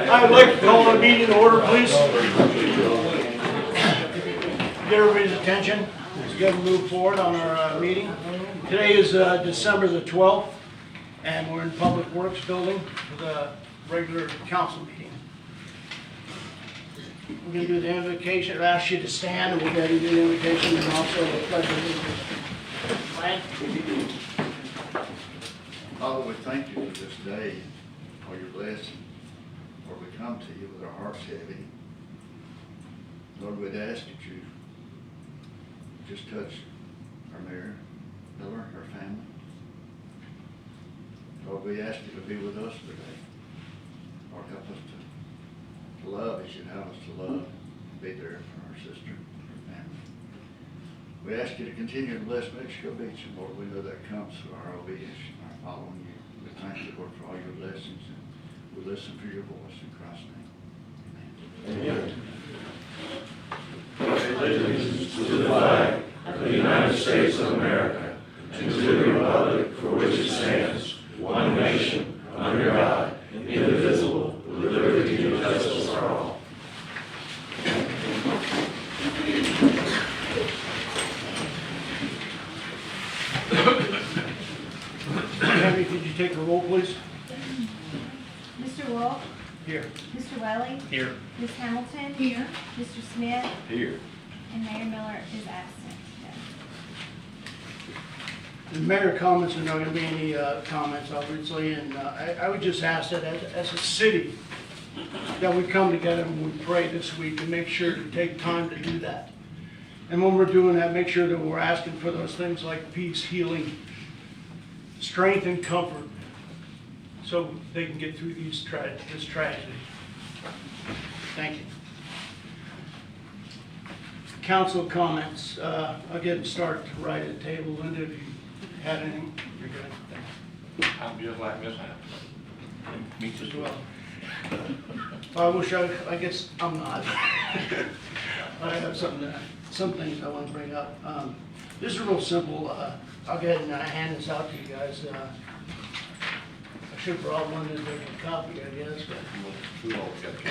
I would like to call a meeting to order, please. Get everybody's attention. Let's get to move forward on our meeting. Today is December the 12th, and we're in Public Works Building for the regular council meeting. We're going to do the invocation. I'll ask you to stand, and we'll go ahead and do the invocation, and also the pledge of allegiance. Flag. Father, we thank you for this day, for your blessing. Lord, we come to you with our hearts heavy. Lord, we'd ask that you just touch our mayor, Miller, our family. Lord, we ask you to be with us today. Lord, help us to love as you have us to love, and be there for our sister, our family. We ask you to continue to bless Mexico Beach, and Lord, we know that comes through our obedience and our following you. We thank you, Lord, for all your blessings, and we listen for your voice in Christ's name. Amen. Allegiance to the flag of the United States of America and to the republic for which it stands, one nation, under God, indivisible, with liberty and justice for all. Henry, could you take the roll, please? Mr. Wolf? Here. Mr. Welly? Here. Ms. Hamilton? Here. Mr. Smith? Here. And Mayor Miller is absent today. The mayor comments are not going to be any comments, obviously, and I would just ask that as a city, that we come together and we pray this week and make sure to take time to do that. And when we're doing that, make sure that we're asking for those things like peace, healing, strength, and comfort, so they can get through this tragedy. Thank you. Council comments. I'll get started right at the table. Linda, if you had anything, you're good. Thanks. I'm just like Miss Hampton. Me As too. well. I guess I'm not. I have some things I want to bring up. This is real simple. I'll go ahead and hand this out to you guys. I should have brought one to make a copy, I guess, but We all got it.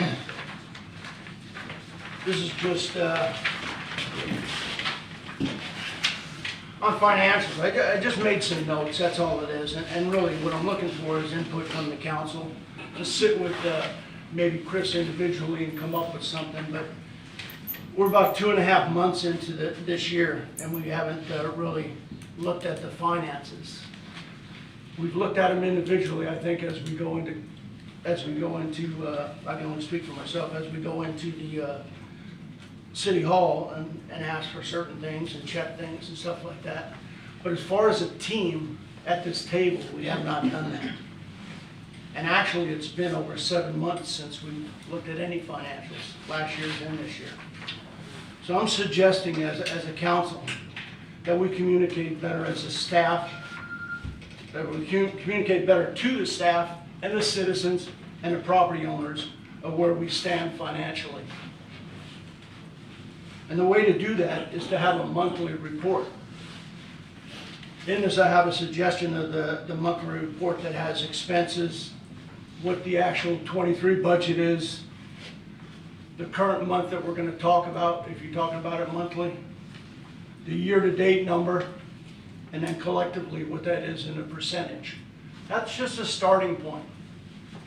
this is just on financials. I just made some notes, that's all it is. And really what I'm looking for is input from the council. To sit with maybe Chris individually and come up with something, but we're about 2.5 months into this year, and we haven't really looked at the finances. We've looked at them individually, I think, as we go into, I can only speak for myself, as we go into the city hall and ask for certain things and check things and stuff like that. But as far as a team at this table, we have not done that. And actually, it's been over 7 months since we looked at any financials, last year's and this year. So I'm suggesting as a council that we communicate better as a staff, that we communicate better to the staff and the citizens and the property owners of where we stand financially. And the way to do that is to have a monthly report. In this, I have a suggestion of the monthly report that has expenses, what the actual 23 budget is, the current month that we're going to talk about, if you're talking about it monthly, the year-to-date number, and then collectively what that is in a percentage. That's just a starting point.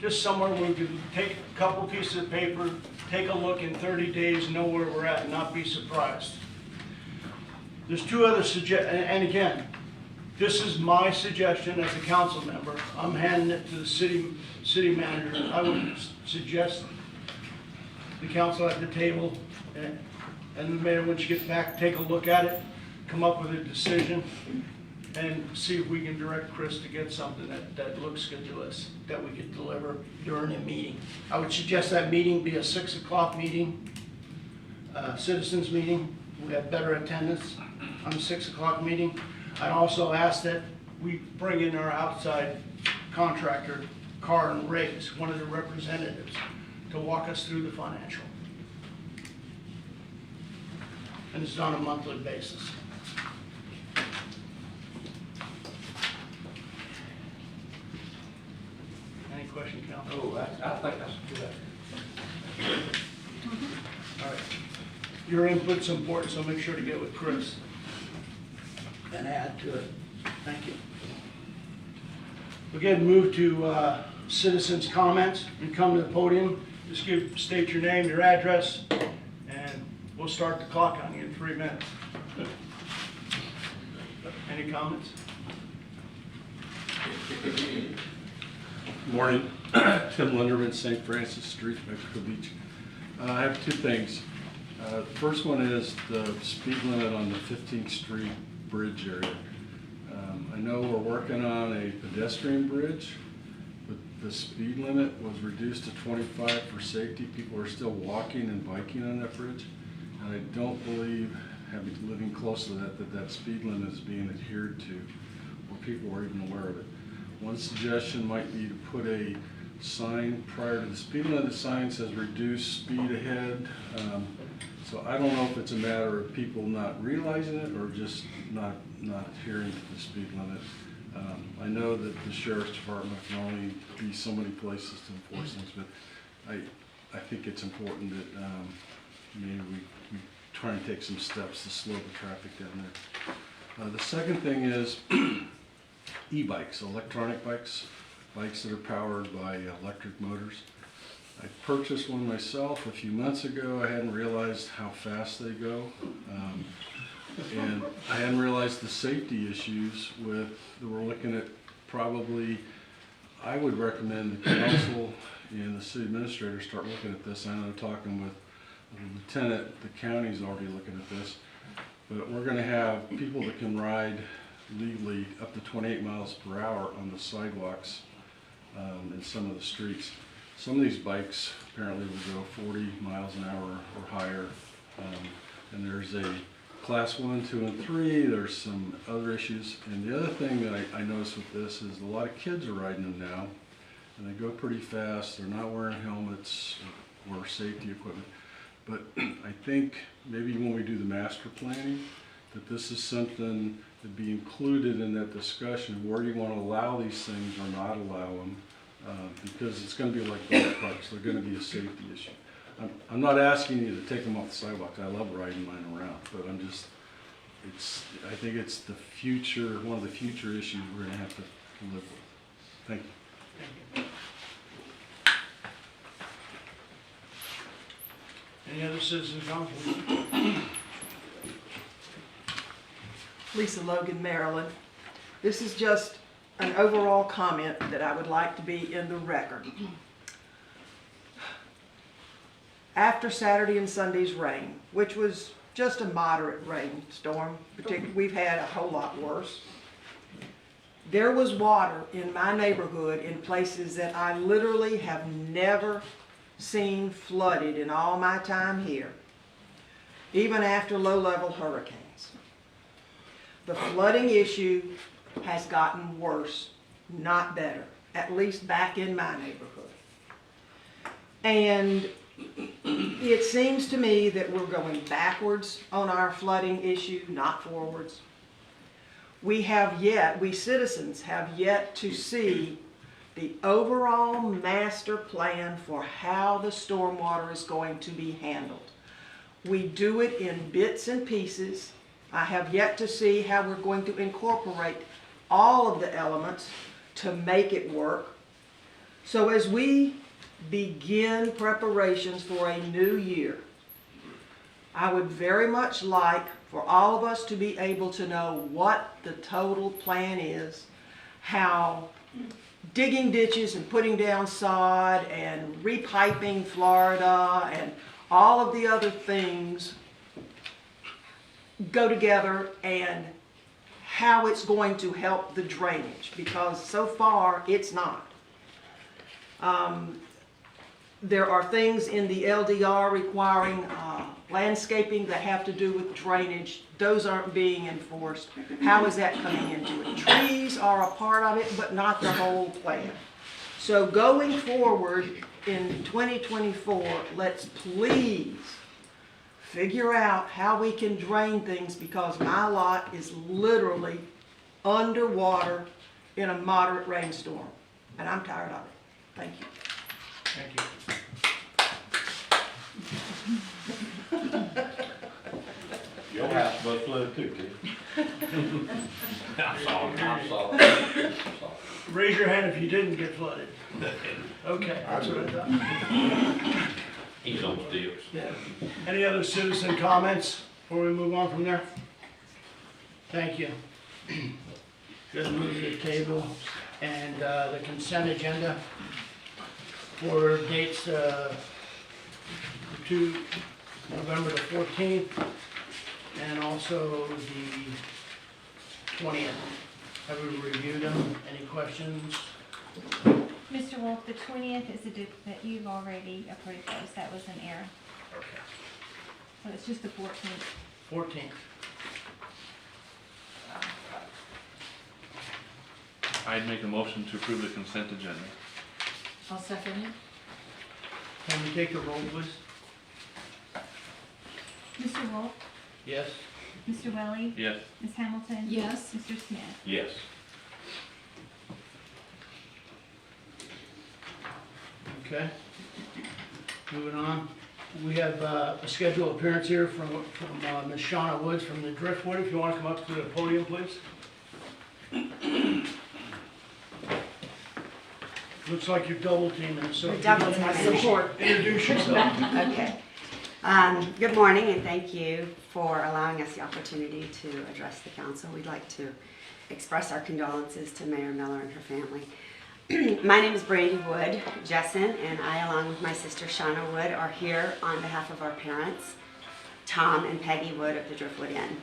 Just somewhere where we can take a couple pieces of paper, take a look in 30 days, know where we're at, and not be surprised. There's two other suggestions, and again, this is my suggestion as a council member. I'm handing it to the city manager. I would suggest the council at the table and the mayor, once you get back, take a look at it, come up with a decision, and see if we can direct Chris to get something that looks good to us, that we could deliver during a meeting. I would suggest that meeting be a 6 o'clock meeting, citizens meeting. We have better attendance on the 6 o'clock meeting. I'd also ask that we bring in our outside contractor, Carr and Riggs, one of the representatives, to walk us through the financial. And it's on a monthly basis. Any question, Cal? Oh, I think that's a good idea. All right. Your input's important, so make sure to get with Chris and add to it. Thank you. Again, move to citizens' comments and come to the podium. Just state your name, your address, and we'll start the clock on you in 3 minutes. Any comments? Morning, Tim Linderman, St. Francis Street, Mexico Beach. I have two things. The first one is the speed limit on the 15th Street Bridge area. I know we're working on a pedestrian bridge, but the speed limit was reduced to 25 for safety. People are still walking and biking on that bridge. And I don't believe, having living close to that speed limit is being adhered to, or people are even aware of it. One suggestion might be to put a sign prior to the speed limit. The sign says reduce speed ahead. So I don't know if it's a matter of people not realizing it or just not adhering to the speed limit. I know that the sheriff's department can only be so many places to enforce things, but I think it's important that maybe we try and take some steps to slow the traffic down there. The second thing is e-bikes, electronic bikes, bikes that are powered by electric motors. I purchased one myself a few months ago. I hadn't realized how fast they go. And I hadn't realized the safety issues with, we're looking at probably, I would recommend the council and the city administrator start looking at this. I know talking with the lieutenant, the county's already looking at this. But we're gonna have people that can ride legally up to 28 miles per hour on the sidewalks in some of the streets. Some of these bikes apparently will go 40 miles an hour or higher. And there's a class 1, 2, and 3. There's some other issues. And the other thing that I noticed with this is a lot of kids are riding them now. And they go pretty fast. They're not wearing helmets or safety equipment. But I think maybe when we do the master planning, that this is something to be included in that discussion. Where do you want to allow these things or not allow them? Because it's going to be like golf carts. They're going to be a safety issue. I'm not asking you to take them off the sidewalk. I love riding mine around, but I think it's the future, one of the future issues we're going to have to live with. Thank you. Any other citizens' comments? Lisa Logan, Maryland. This is just an overall comment that I would like to be in the record. After Saturday and Sunday's rain, which was just a moderate rainstorm, particularly we've had a whole lot worse, there was water in my neighborhood in places that I literally have never seen flooded in all my time here, even after low-level hurricanes. The flooding issue has gotten worse, not better, at least back in my neighborhood. And it seems to me that we're going backwards on our flooding issue, not forwards. We citizens have yet to see the overall master plan for how the stormwater is going to be handled. We do it in bits and pieces. I have yet to see how we're going to incorporate all of the elements to make it work. So as we begin preparations for a new year, I would very much like for all of us to be able to know what the total plan is, how digging ditches and putting down sod and repiping Florida and all of the other things go together, and how it's going to help the drainage, because so far it's not. There are things in the LDR requiring landscaping that have to do with drainage. Those aren't being enforced. How is that coming into it? Trees are a part of it, but not the whole plan. So going forward in 2024, let's please figure out how we can drain things, because my lot is literally underwater in a moderate rainstorm, and I'm tired of it. Thank you. Thank you. Your house was flooded too, kid. I'm sorry. Raise your hand if you didn't get flooded. Okay, that's what I thought. He's on stilts. Yeah. Any other citizen comments before we move on from there? Thank you. Good, move to the table and the consent agenda for dates to November the 14th and also the 20th. Have we reviewed them? Any questions? Mr. Wolf, the 20th is a date that you've already approved those. That was an error. Okay. So it's just the 14th. 14th. I'd make a motion to approve the consent agenda. I'll second it. Can we take a roll, please? Mr. Wolf, Yes? Mr. Welly, Yes. Ms. Hamilton. Yes. Mr. Smith. Yes. Okay. Moving on. We have a scheduled appearance here from Ms. Shauna Woods from the Driftwood. If you want to come up to the podium, please. Looks like you're double teaming, so. We're double teaming. Support. Introduce yourself. Okay. Good morning, and thank you for allowing us the opportunity to address the council. We'd like to express our condolences to Mayor Miller and her family. My name is Brandy Wood Jessen, and I, along with my sister Shauna Wood, are here on behalf of our parents, Tom and Peggy Wood of the Driftwood Inn.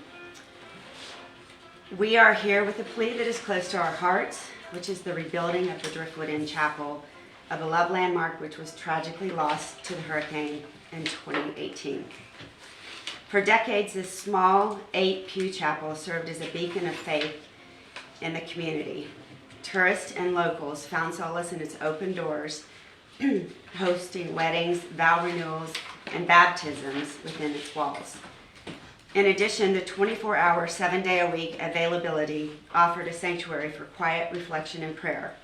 We are here with a plea that is close to our hearts, which is the rebuilding of the Driftwood Inn Chapel, a beloved landmark which was tragically lost to the hurricane in 2018. For decades, this small 8-pew chapel served as a beacon of faith in the community. Tourists and locals found solace in its open doors, hosting weddings, vow renewals, and baptisms within its walls. In addition, the 24-hour, 7-day-a-week availability offered a sanctuary for quiet reflection and prayer.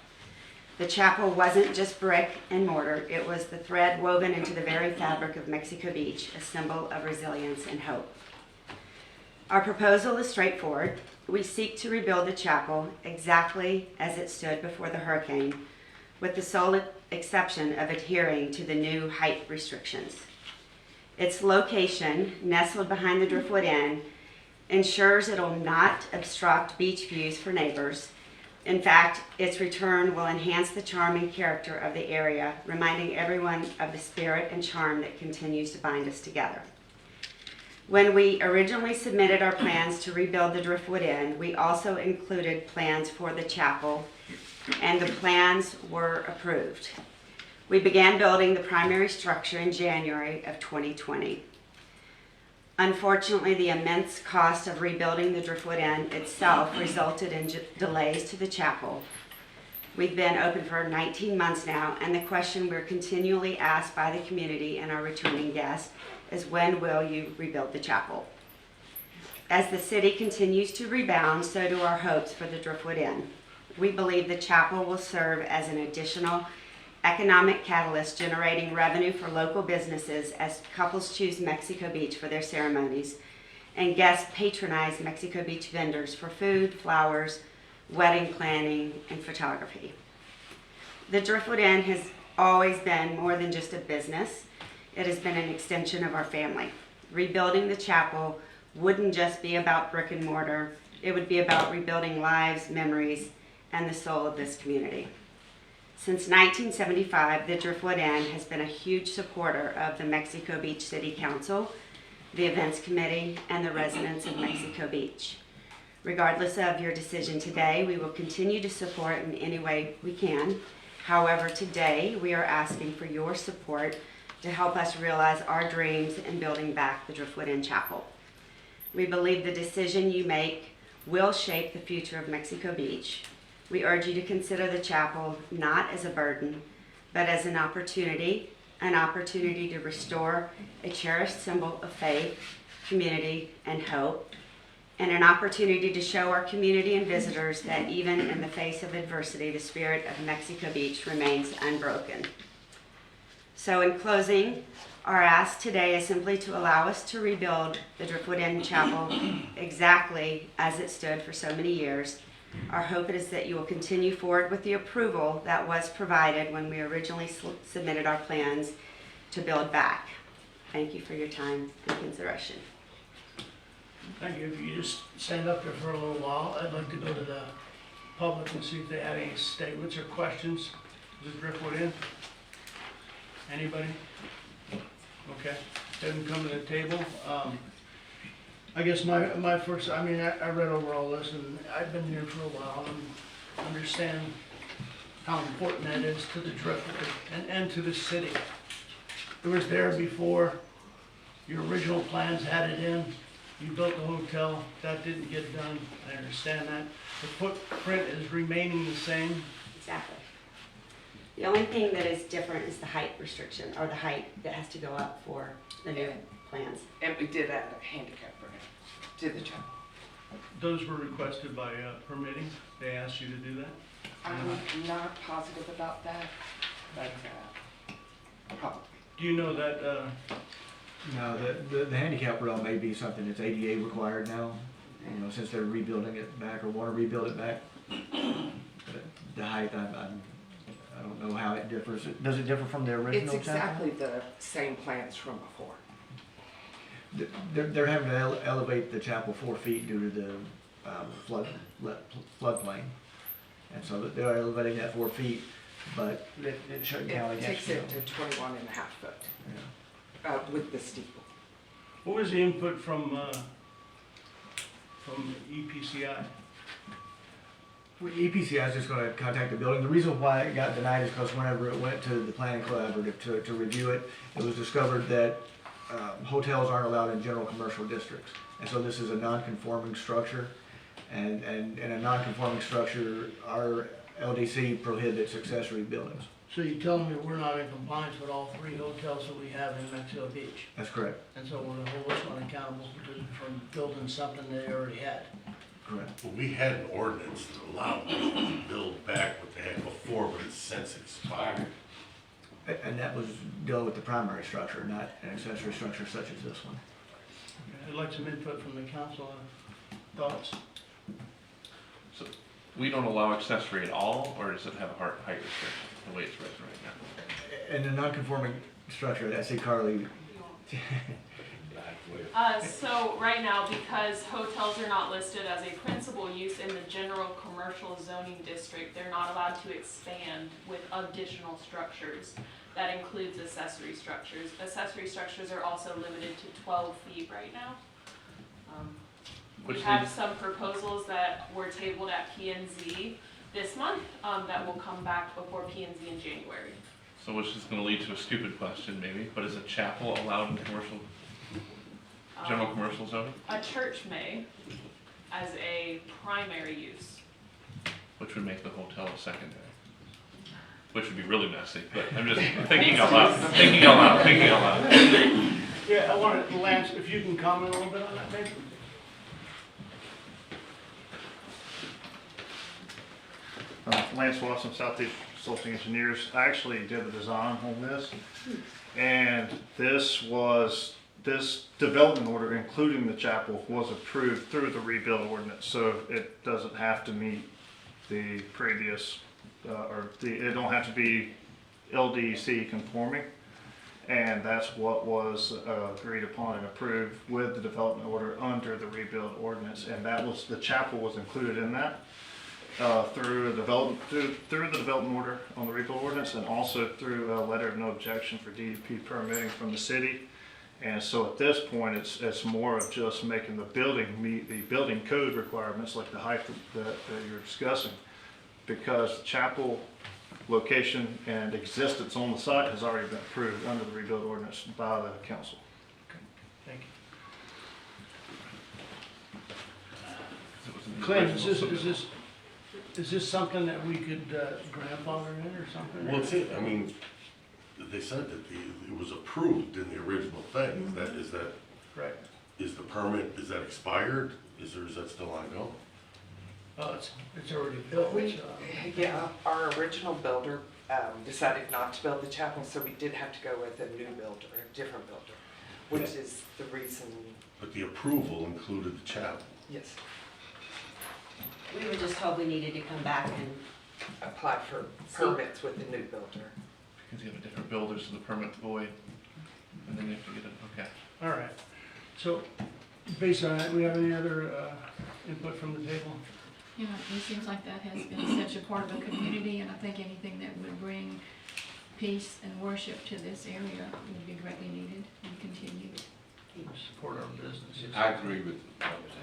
The chapel wasn't just brick and mortar, it was the thread woven into the very fabric of Mexico Beach, a symbol of resilience and hope. Our proposal is straightforward. We seek to rebuild the chapel exactly as it stood before the hurricane, with the sole exception of adhering to the new height restrictions. Its location, nestled behind the Driftwood Inn, ensures it'll not obstruct beach views for neighbors. In fact, its return will enhance the charm and character of the area, reminding everyone of the spirit and charm that continues to bind us together. When we originally submitted our plans to rebuild the Driftwood Inn, we also included plans for the chapel, and the plans were approved. We began building the primary structure in January of 2020. Unfortunately, the immense cost of rebuilding the Driftwood Inn itself resulted in delays to the chapel. We've been open for 19 months now, and the question we're continually asked by the community and our returning guests is, when will you rebuild the chapel? As the city continues to rebound, so do our hopes for the Driftwood Inn. We believe the chapel will serve as an additional economic catalyst, generating revenue for local businesses as couples choose Mexico Beach for their ceremonies and guests patronize Mexico Beach vendors for food, flowers, wedding planning, and photography. The Driftwood Inn has always been more than just a business. It has been an extension of our family. Rebuilding the chapel wouldn't just be about brick and mortar. It would be about rebuilding lives, memories, and the soul of this community. Since 1975, the Driftwood Inn has been a huge supporter of the Mexico Beach City Council, the Events Committee, and the residents of Mexico Beach. Regardless of your decision today, we will continue to support in any way we can. However, today we are asking for your support to help us realize our dreams in building back the Driftwood Inn Chapel. We believe the decision you make will shape the future of Mexico Beach. We urge you to consider the chapel not as a burden, but as an opportunity to restore a cherished symbol of faith, community, and hope, and an opportunity to show our community and visitors that even in the face of adversity, the spirit of Mexico Beach remains unbroken. So in closing, our ask today is simply to allow us to rebuild the Driftwood Inn Chapel exactly as it stood for so many years. Our hope is that you will continue forward with the approval that was provided when we originally submitted our plans to build back. Thank you for your time and consideration. Thank you. If you just stand up there for a little while, I'd like to go to the public and see if they have any statements or questions. Is it Driftwood Inn? Anybody? Okay, didn't come to the table. I guess my first, I mean, I read over all this and I've been here for a while and understand how important that is to the Driftwood and to the city. It was there before your original plans had it in. You built the hotel, that didn't get done, I understand that. The footprint is remaining the same. Exactly. The only thing that is different is the height restriction, or the height that has to go up for the new plans. And we did add a handicap ramp to the chapel. Those were requested by permitting, they asked you to do that? I'm not positive about that, but probably. Do you know that, No, the handicap rail may be something that's ADA required now, you know, since they're rebuilding it back or want to rebuild it back. But the height, I don't know how it differs. Does it differ from the original It's chapel? exactly the same plans from before. They're having to elevate the chapel 4 feet due to the floodplain. And so they're elevating that 4 feet, but it shouldn't count It against takes you. it to 21 and a half foot Yeah. with the steeple. what was the input from EPCI? Well, EPCI is just going to contact the building. The reason why it got denied is because whenever it went to the planning collaborative to review it, it was discovered that hotels aren't allowed in general commercial districts. And so this is a non-conforming structure. And in a non-conforming structure, our LDC prohibits accessory buildings. So you're telling me we're not in compliance with all 3 hotels that we have in Mexico Beach? That's correct. And so we're gonna hold this one accountable from building something they already had? Correct. Well, we had an ordinance that allowed us to build back what they had before, but it's since expired. And that was dealing with the primary structure, not an accessory structure such as this one. Okay, I'd like some input from the council. Thoughts? So we don't allow accessory at all, or does it have a height restriction, the way it's written right now? In a non-conforming structure, I see Carly. So right now, because hotels are not listed as a principal use in the general commercial zoning district, they're not allowed to expand with additional structures. That includes accessory structures. Accessory structures are also limited to 12 feet right now. We have some proposals that were tabled at P&Z this month that will come back before P&Z in January. So which is gonna lead to a stupid question maybe, but is a chapel allowed in commercial, general commercial zoning? A church may, as a primary use. Which would make the hotel a secondary. Which would be really messy, but I'm just thinking out loud, thinking out loud, thinking out loud. Yeah, I wanted, Lance, if you can comment a little bit on that, maybe? Lance Watson, Southeast Consulting Engineers. I actually did the design on this, and this development order, including the chapel, was approved through the rebuild ordinance, so it doesn't have to meet the previous, it don't have to be LDC conforming, and that's what was agreed upon and approved with the development order under the rebuild ordinance, and that was, the chapel was included in that. Through the development order on the rebuild ordinance, and also through a letter of no objection for DEP permitting from the city. And so at this point, it's more of just making the building meet the building code requirements, like the height that you're discussing, because the chapel location and existence on the site has already been approved under the rebuild ordinance by the council. Thank you. Clint, is this something that we could grandfather in or something? Well, I mean, they said that it was approved in the original thing. Is that Right. is the permit, is that expired? Is that still ongoing? Oh, it's already built. Yeah, our original builder decided not to build the chapel, so we did have to go with a new builder, a different builder, which is the reason, But the approval included the chapel. yes, We were just told we needed to come back and, apply for permits with the new builder. Because you have a different builder, so the permit's void, and then you have to get it, okay. All right. So, based on that, we have any other input from the table? You know, it seems like that has been such a part of the community, and I think anything that would bring peace and worship to this area would be greatly needed and continued. Support our businesses. I agree with what was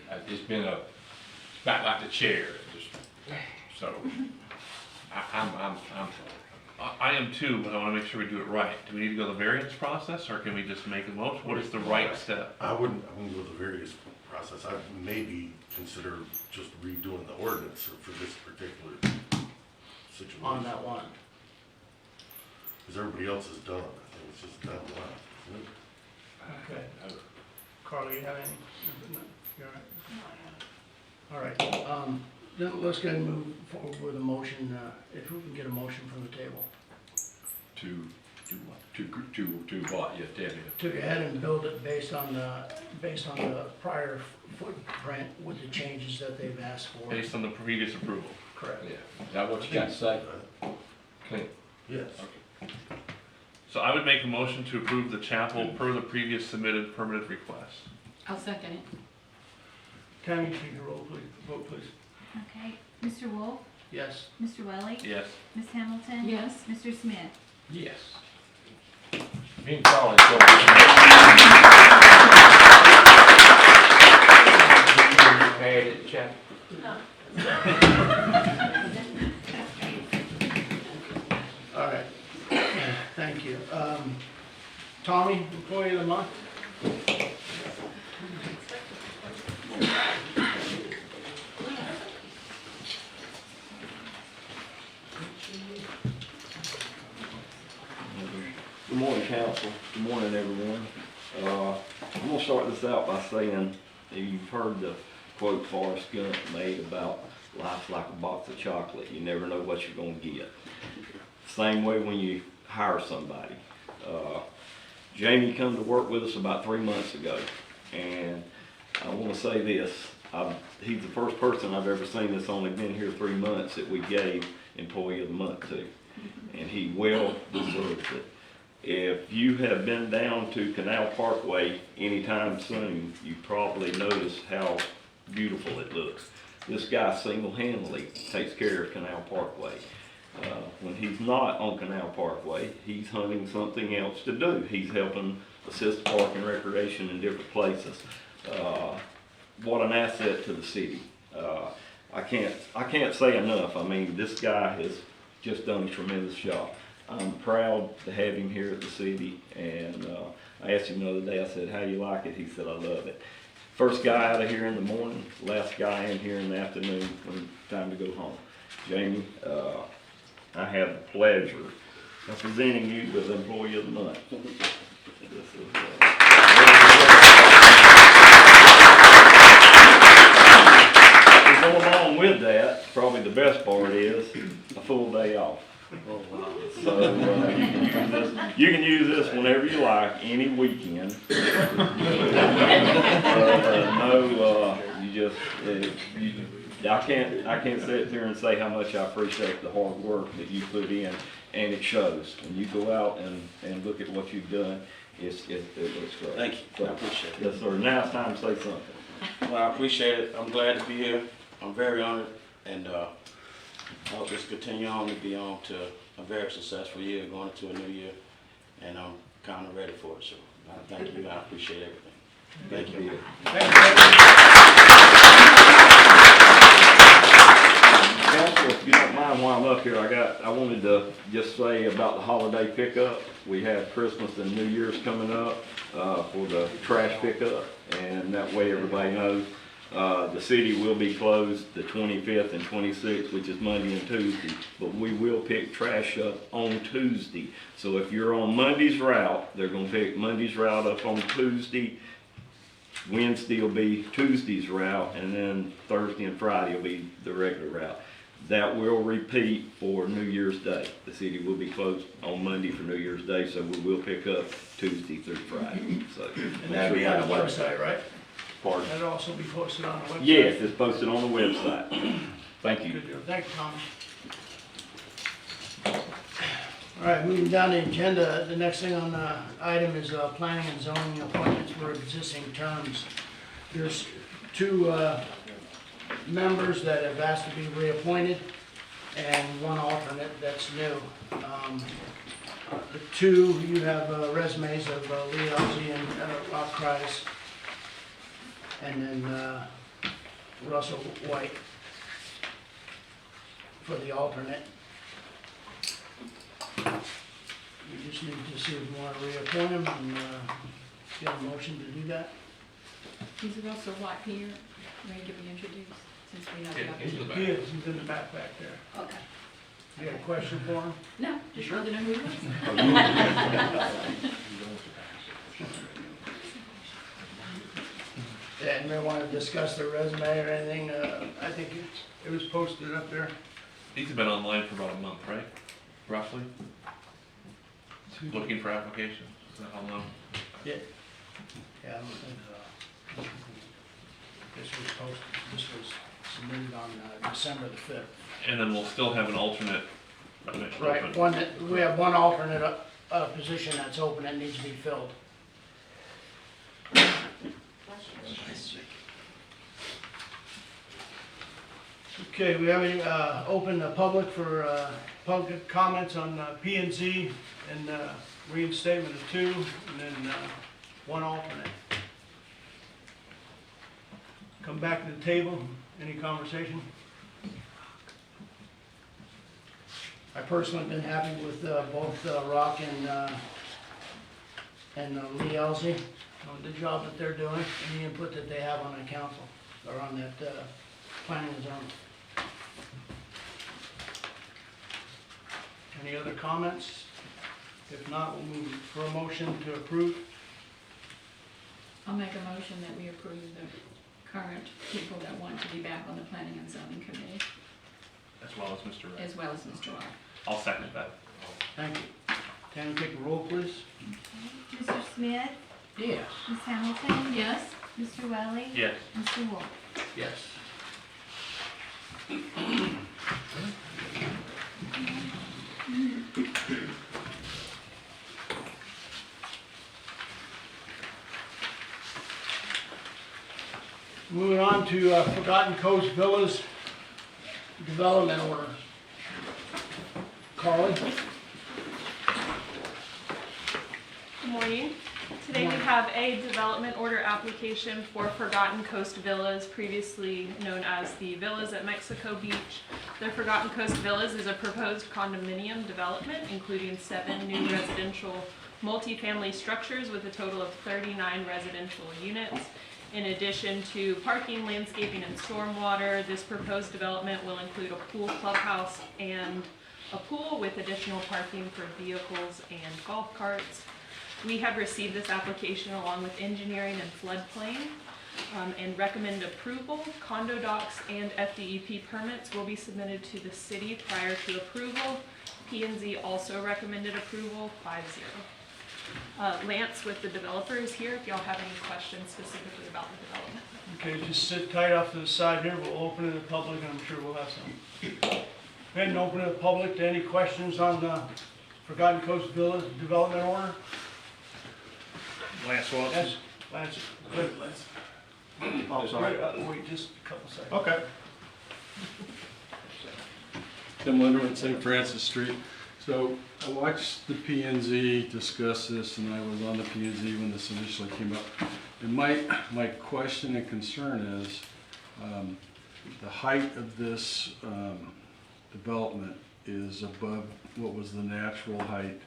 happening. It's been a, it's about like the chair, just, so, I am too, but I wanna make sure we do it right. Do we need to go the variance process, or can we just make a motion? What is the right step? I wouldn't go with the various process. I'd maybe consider just redoing the ordinance for this particular situation. On that one. Because everybody else is done. I think it's just done well. Isn't it? Okay. Carly, you have any? You all right? All right. Then let's go ahead and move forward with a motion, if we can get a motion from the table. to do what? To what, yeah, tell me. To go ahead and build it based on the prior footprint with the changes that they've asked for. Based on the previous approval. Correct. Yeah, is that what you got to say? Clint? Yes. So I would make a motion to approve the chapel per the previous submitted permitted request. I'll second it. Tammy, take the roll, please. Vote, please. Okay, Mr. Wolf, Yes. Mr. Welly, Yes. Ms. Hamilton. Yes. Mr. Smith. Yes. Me and Charlie. So had it, chap. All right. Thank you. Tommy, employee of the month? Good morning, council. Good morning, everyone. I'm gonna start this out by saying, you've heard the quote Forrest Gump made about life's like a box of chocolate. You never know what you're gonna get. Same way when you hire somebody. Jamie come to work with us about 3 months ago, and I wanna say this. He's the first person I've ever seen that's only been here 3 months that we gave Employee of the Month to, and he well deserves it. If you have been down to Canal Parkway anytime soon, you probably noticed how beautiful it looks. This guy single-handedly takes care of Canal Parkway. When he's not on Canal Parkway, he's hunting something else to do. He's helping assist park and recreation in different places. What an asset to the city. I can't say enough. I mean, this guy has just done a tremendous job. I'm proud to have him here at the city, and I asked him the other day, I said, how you like it? He said, I love it. First guy out of here in the morning, last guy in here in the afternoon when time to go home. Jamie, I have the pleasure of presenting you with Employee of the Month. This is, to go along with that, probably the best part is a full day off. So you can use this whenever you like, any weekend. I can't sit here and say how much I appreciate the hard work that you put in, and it shows. When you go out and look at what you've done, it looks great. Thank you. I appreciate it. Yes, sir. Now it's time to say something. Well, I appreciate it. I'm glad to be here. I'm very honored, and I hope this continue on to be on to a very successful year, going into a new year, and I'm kind of ready for it. So I thank you. I appreciate everything. Thank you. Council, if you don't mind while I'm up here, I wanted to just say about the holiday pickup. We have Christmas and New Year's coming up for the trash pickup, and that way everybody knows. The city will be closed the 25th and 26th, which is Monday and Tuesday, but we will pick trash up on Tuesday. So if you're on Monday's route, they're going to pick Monday's route up on Tuesday. Wednesday will be Tuesday's route, and then Thursday and Friday will be the regular route. That will repeat for New Year's Day. The city will be closed on Monday for New Year's Day, so we will pick up Tuesday through Friday, so. And that'll be on the website, right? Pardon? That'll also be posted on the website? Yes, it's posted on the website. Thank you. Good deal. Thank you, Tommy. All right, moving down the agenda, the next thing on the item is planning and zoning appointments for existing terms. There's two members that have asked to be reappointed and one alternate that's new. The two, you have resumes of Lee Elsie and Rob Kreis, and then Russell White for the alternate. We just need to see if we want to reappoint him and get a motion to do that. Is Russell White here, ready to be introduced, since we know about Into the back. He is, he's in the back there. Okay. You got a question for him? No, just wanted to know who he was. Yeah, and they want to discuss their resume or anything, I think it was posted up there. These have been online for about a month, right? Roughly? Looking for applications, is that how long? Yeah. Yeah, I'm looking, this was posted, this was submitted on December the 5th. And then we'll still have an alternate. Right, we have one alternate position that's open that needs to be filled. Okay, we have any, open the public for public comments on P and Z and reinstatement of 2, and then one alternate. Come back to the table, any conversation? I personally have been happy with both Rock and Lee Elsie, the job that they're doing, and the input that they have on the council, or on that planning zone. Any other comments? If not, we'll move for a motion to approve. I'll make a motion that we approve the current people that want to be back on the planning and zoning committee, As well as Mr. Ray. as well as Mr. Rock. I'll second that. Thank you. Can you take a roll, please? Mr. Smith? Yes. Ms. Hamilton? Yes? Mr. Welly? Yes. Mr. Wolf? Yes. Moving on to Forgotten Coast Villas development order. Carly? Good morning. Today we have a development order application for Forgotten Coast Villas, previously known as the Villas at Mexico Beach. The Forgotten Coast Villas is a proposed condominium development, including 7 new residential multifamily structures with a total of 39 residential units. In addition to parking, landscaping, and stormwater, this proposed development will include a pool clubhouse and a pool with additional parking for vehicles and golf carts. We have received this application along with engineering and floodplain and recommend approval. Condo docs and FDEP permits will be submitted to the city prior to approval. P&Z also recommended approval 5-0. Lance with the developer is here if y'all have any questions specifically about the development. Okay, just sit tight off to the side here. We'll open it to the public, and I'm sure we'll have some. Go ahead and open it to the public to any questions on the Forgotten Coast Villa development order. Lance Watson. Yes, Lance, good, Lance. Oh, sorry. Wait just a couple seconds. Okay. Tim Linderman, St. Francis Street. So I watched the P&Z discuss this, and I was on the P&Z when this initially came up. And my question and concern is the height of this development is above what was the natural height,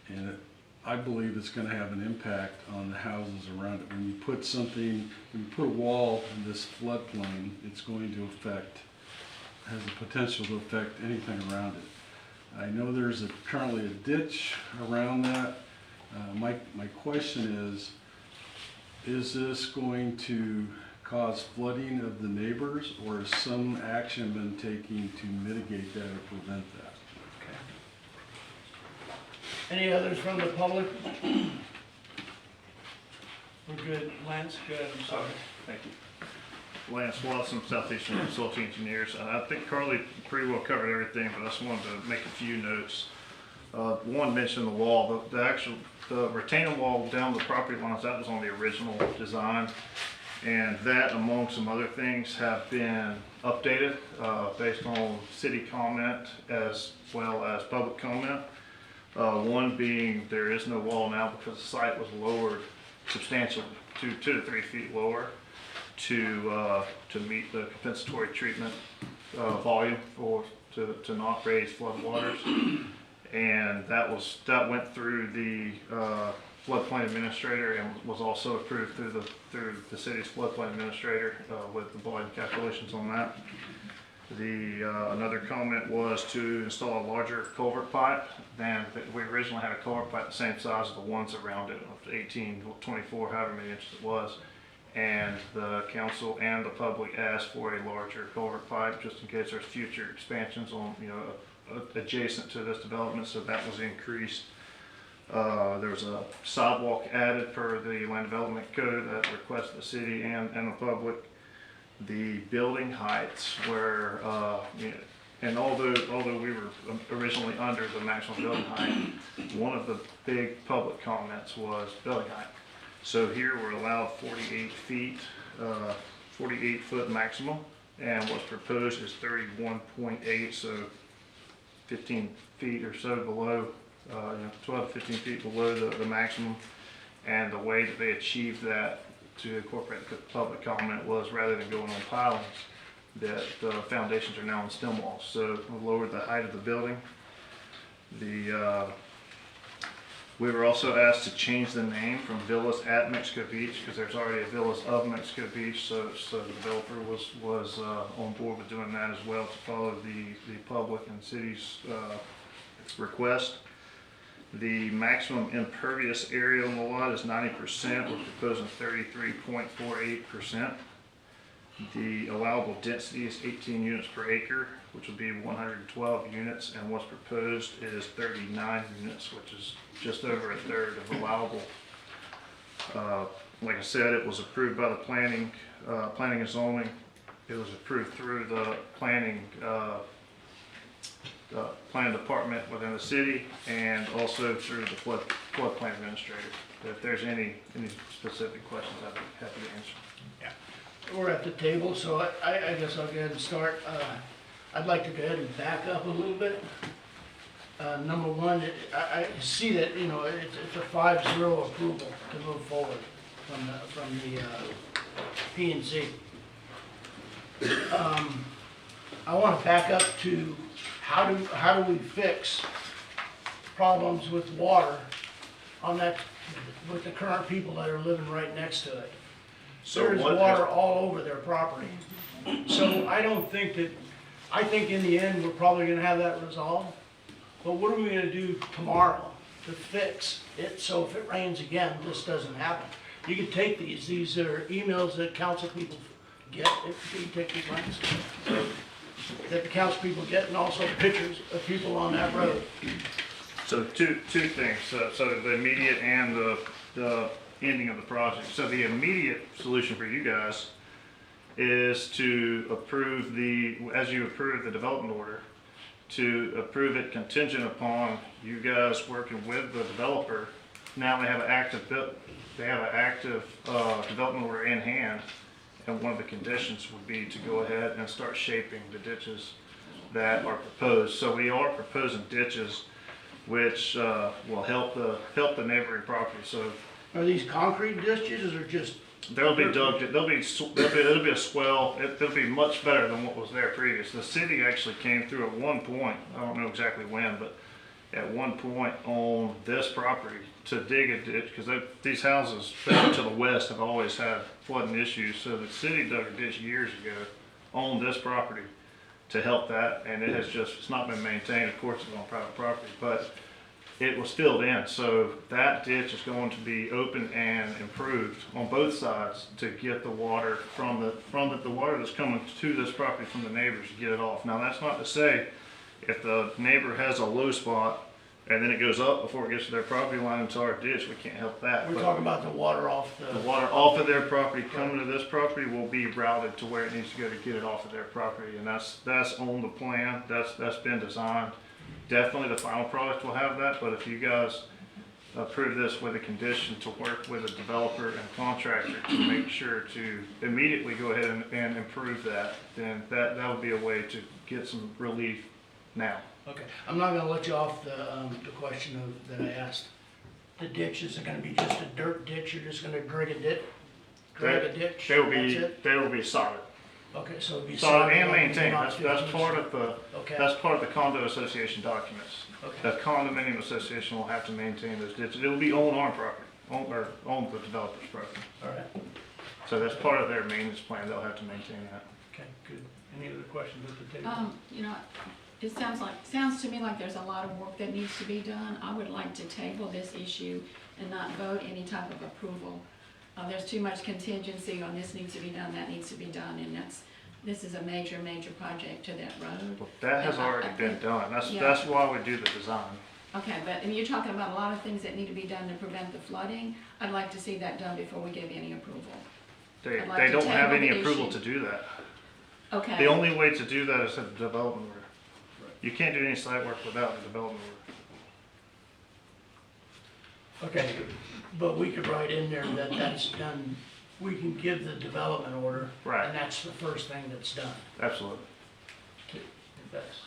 and I believe it's going to have an impact on the houses around it. When you put something, when you put a wall in this floodplain, it's going to affect, has the potential to affect anything around it. I know there's currently a ditch around that. My question is this going to cause flooding of the neighbors, or has some action been taken to mitigate that or prevent that? Any others from the public? We're good. Lance, good, I'm sorry. Thank you. Lance Watson, Southeastern Consulting Engineers. I think Carly pretty well covered everything, but I just wanted to make a few notes. One mentioned the wall, the retaining wall down the property lines, that was on the original design. And that, among some other things, have been updated based on city comment as well as public comment. One being there is no wall now because the site was lowered substantially, 2 to 3 feet lower to meet the compensatory treatment volume to not raise floodwaters. And that went through the floodplain administrator and was also approved through the city's floodplain administrator with the volume calculations on that. Another comment was to install a larger culvert pipe than we originally had. A culvert pipe the same size as the ones around it, 18, 24, however many inches it was. And the council and the public asked for a larger culvert pipe just in case there's future expansions on, adjacent to this development, so that was increased. There was a sidewalk added per the land development code that requested the city and the public. The building heights were, and although we were originally under the maximum building height, one of the big public comments was building height. So here we're allowed 48 feet, 48 foot maximum, and what's proposed is 31.8, so 15 feet or so below, 12 to 15 feet below the maximum. And the way that they achieved that to incorporate the public comment was rather than going on pilings, that the foundations are now on stem walls. So we lowered the height of the building. We were also asked to change the name from Villas at Mexico Beach because there's already a Villas of Mexico Beach. So the developer was on board with doing that as well to follow the public and city's request. The maximum impervious area on the lot is 90%. We're proposing 33.48%. The allowable density is 18 units per acre, which would be 112 units, and what's proposed is 39 units, which is just over a third of allowable. Like I said, it was approved by the planning and zoning. It was approved through the planning department within the city, and also through the floodplain administrator. If there's any specific questions, I'd be happy to answer. We're at the table, so I guess I'll go ahead and start. I'd like to go ahead and back up a little bit. Number one, I see that, it's a 5-0 approval to move forward from the P&Z. I want to back up to how do we fix problems with water on that, with the current people that are living right next to it. So There's water all over their property. So I think in the end, we're probably gonna have that resolved. But what are we gonna do tomorrow to fix it so if it rains again, this doesn't happen? You can take these are emails that council people get, if you take these lines, that the council people get, and also pictures of people on that road. So two things, so the immediate and the ending of the project. So the immediate solution for you guys is to approve as you approve the development order, to approve it contingent upon you guys working with the developer. Now they have an active development order in hand, and one of the conditions would be to go ahead and start shaping the ditches that are proposed. So we are proposing ditches which will help the neighboring property. So Are these concrete ditches or just? they'll be dug. It'll be a swell. It'll be much better than what was there previous. The city actually came through at one point. I don't know exactly when, but at one point on this property to dig a ditch, because these houses to the west have always had flooding issues. So the city dug a ditch years ago on this property to help that, and it's not been maintained. Of course, it's on private property, but it was filled in. So that ditch is going to be open and improved on both sides to get the water from the water that's coming to this property from the neighbors to get it off. Now, that's not to say if the neighbor has a low spot and then it goes up before it gets to their property line into our ditch, we can't help that. We're But talking about the water off the water off of their property coming to this property will be routed to where it needs to go to get it off of their property, and that's on the plan. That's been designed. Definitely the final product will have that, but if you guys approve this with a condition to work with a developer and contractor to make sure to immediately go ahead and improve that, then that would be a way to get some relief now. Okay, I'm not gonna let you off the question that I asked. The ditch, is it gonna be just a dirt ditch, you're just gonna drag a ditch? They will be solid. Okay, so it'll be Solid and like maintained. about That's 15. part of the, Okay. that's part of the condo association documents. Okay. The condominium association will have to maintain those ditches. It will be on our property, on the developer's property. All right, So that's part of their maintenance plan. They'll have to maintain that. okay, good. Any other questions at the table? You know, it sounds to me like there's a lot of work that needs to be done. I would like to table this issue and not vote any type of approval. There's too much contingency on this needs to be done, that needs to be done, and this is a major project to that road. Well, that has And I already been think- done. Yeah. That's why we do the design. Okay, but you're talking about a lot of things that need to be done to prevent the flooding. I'd like to see that done before we give any approval. They I'd like they to don't have table any the approval issue. to do that. Okay. The only way to do that is at the development order. You can't do any site work without the development order. Okay, but we could write in there that that's done, we can give the development order. Right. And that's the first thing that's done. Absolutely. If that's-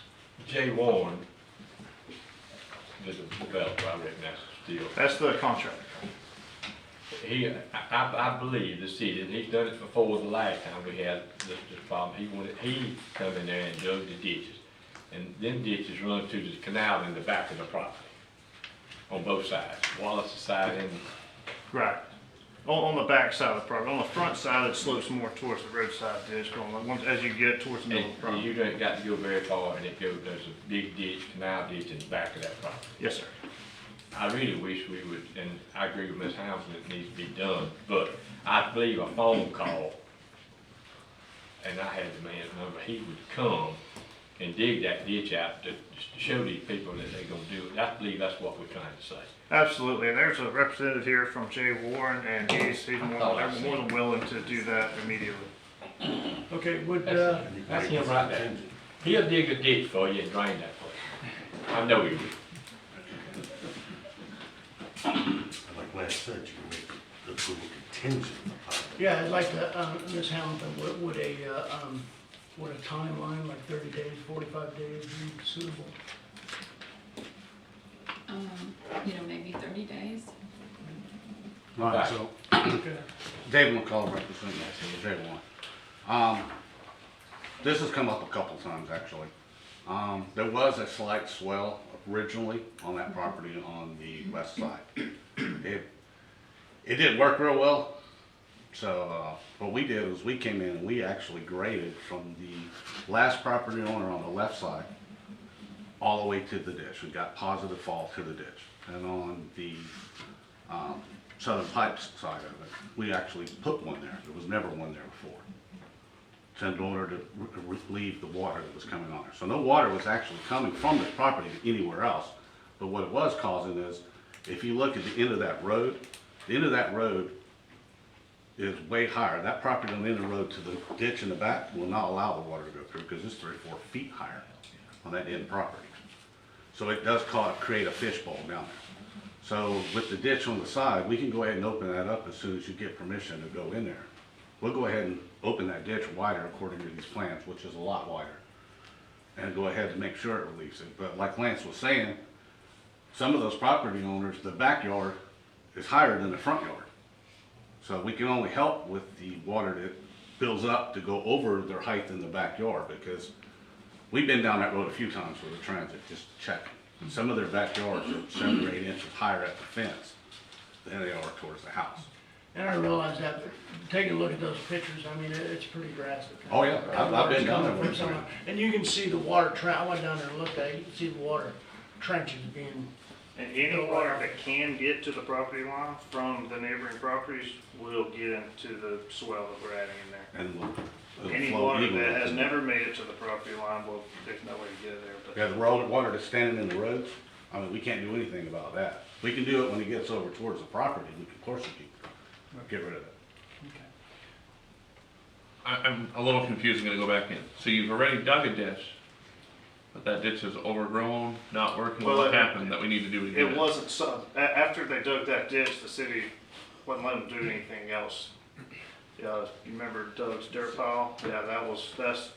Jay Warren is a developer, I reckon that's still. That's the contract. I believe the city, and he's done it before the last time we had this problem, he come in there and dug the ditches. And them ditches run to the canal in the back of the property, on both sides, Wallace's side and. Right. On the back side of the property. On the front side, it slopes more towards the roadside ditch, as you get towards the middle of the And property. you ain't got to go very far, and there's a big ditch, canal ditch in the back of that property. Yes, sir. I really wish we would, and I agree with Ms. Hamilton, it needs to be done, but I believe a phone call, and I had the man's number, he would come and dig that ditch out to show these people that they're gonna do it. I believe that's what we're trying to say. Absolutely. And there's a representative here from Jay Warren, and he's thought I more than willing to do that immediately. Okay, would, That's him right there. He'll dig a ditch for you and drain that place. I know he will. Like Lance said, you can make the approval contingent upon. yeah, I'd like to, Ms. Hamilton, would a timeline, like 30 days, 45 days be suitable? Maybe 30 days. All right, so, David McCullough representing J1. This has come up a couple times, actually. There was a slight swell originally on that property on the west side. It didn't work real well, so what we did was we came in and we actually graded from the last property owner on the left side all the way to the ditch. We got positive fall to the ditch. And on the Southern Pipes side of it, we actually put one there. There was never one there before. So in order to relieve the water that was coming on there. So no water was actually coming from the property to anywhere else. But what it was causing is, if you look at the end of that road, the end of that road is way higher. That property on the end of the road to the ditch in the back will not allow the water to go through because it's 3 or 4 feet higher on that end property. So it does create a fishbowl down there. So with the ditch on the side, we can go ahead and open that up as soon as you get permission to go in there. We'll go ahead and open that ditch wider according to these plans, which is a lot wider, and go ahead and make sure it relieves it. But like Lance was saying, some of those property owners, the backyard is higher than the front yard. So we can only help with the water that builds up to go over their height in the backyard, because we've been down that road a few times with the transit, just checking. Some of their backyards are 7 or 8 inches higher at the fence than they are towards the house. And I realize that, but taking a look at those pictures, I mean, it's pretty drastic. Oh, yeah. I've been down there. From somewhere. And you can see the water I went down there and looked at it, you can see the water trenches being And any water that can get to the property line from the neighboring properties will get into the swell that we're adding in there. And it'll Any flow water evenly that has to- never made it to the property line, well, there's no way to get it there. But Yeah, the road water that's standing in the roads, I mean, we can't do anything about that. We can do it when it gets over towards the property, we can, of course, we can get rid of it. I'm a little confused, I'm gonna go back in. So you've already dug a ditch, but that ditch is overgrown, not working, Well, what it- happened that we need to do to get it? it wasn't so, after they dug that ditch, the city wouldn't let them do anything else. Yeah, you remember Doug's dirt pile? Yeah, that's.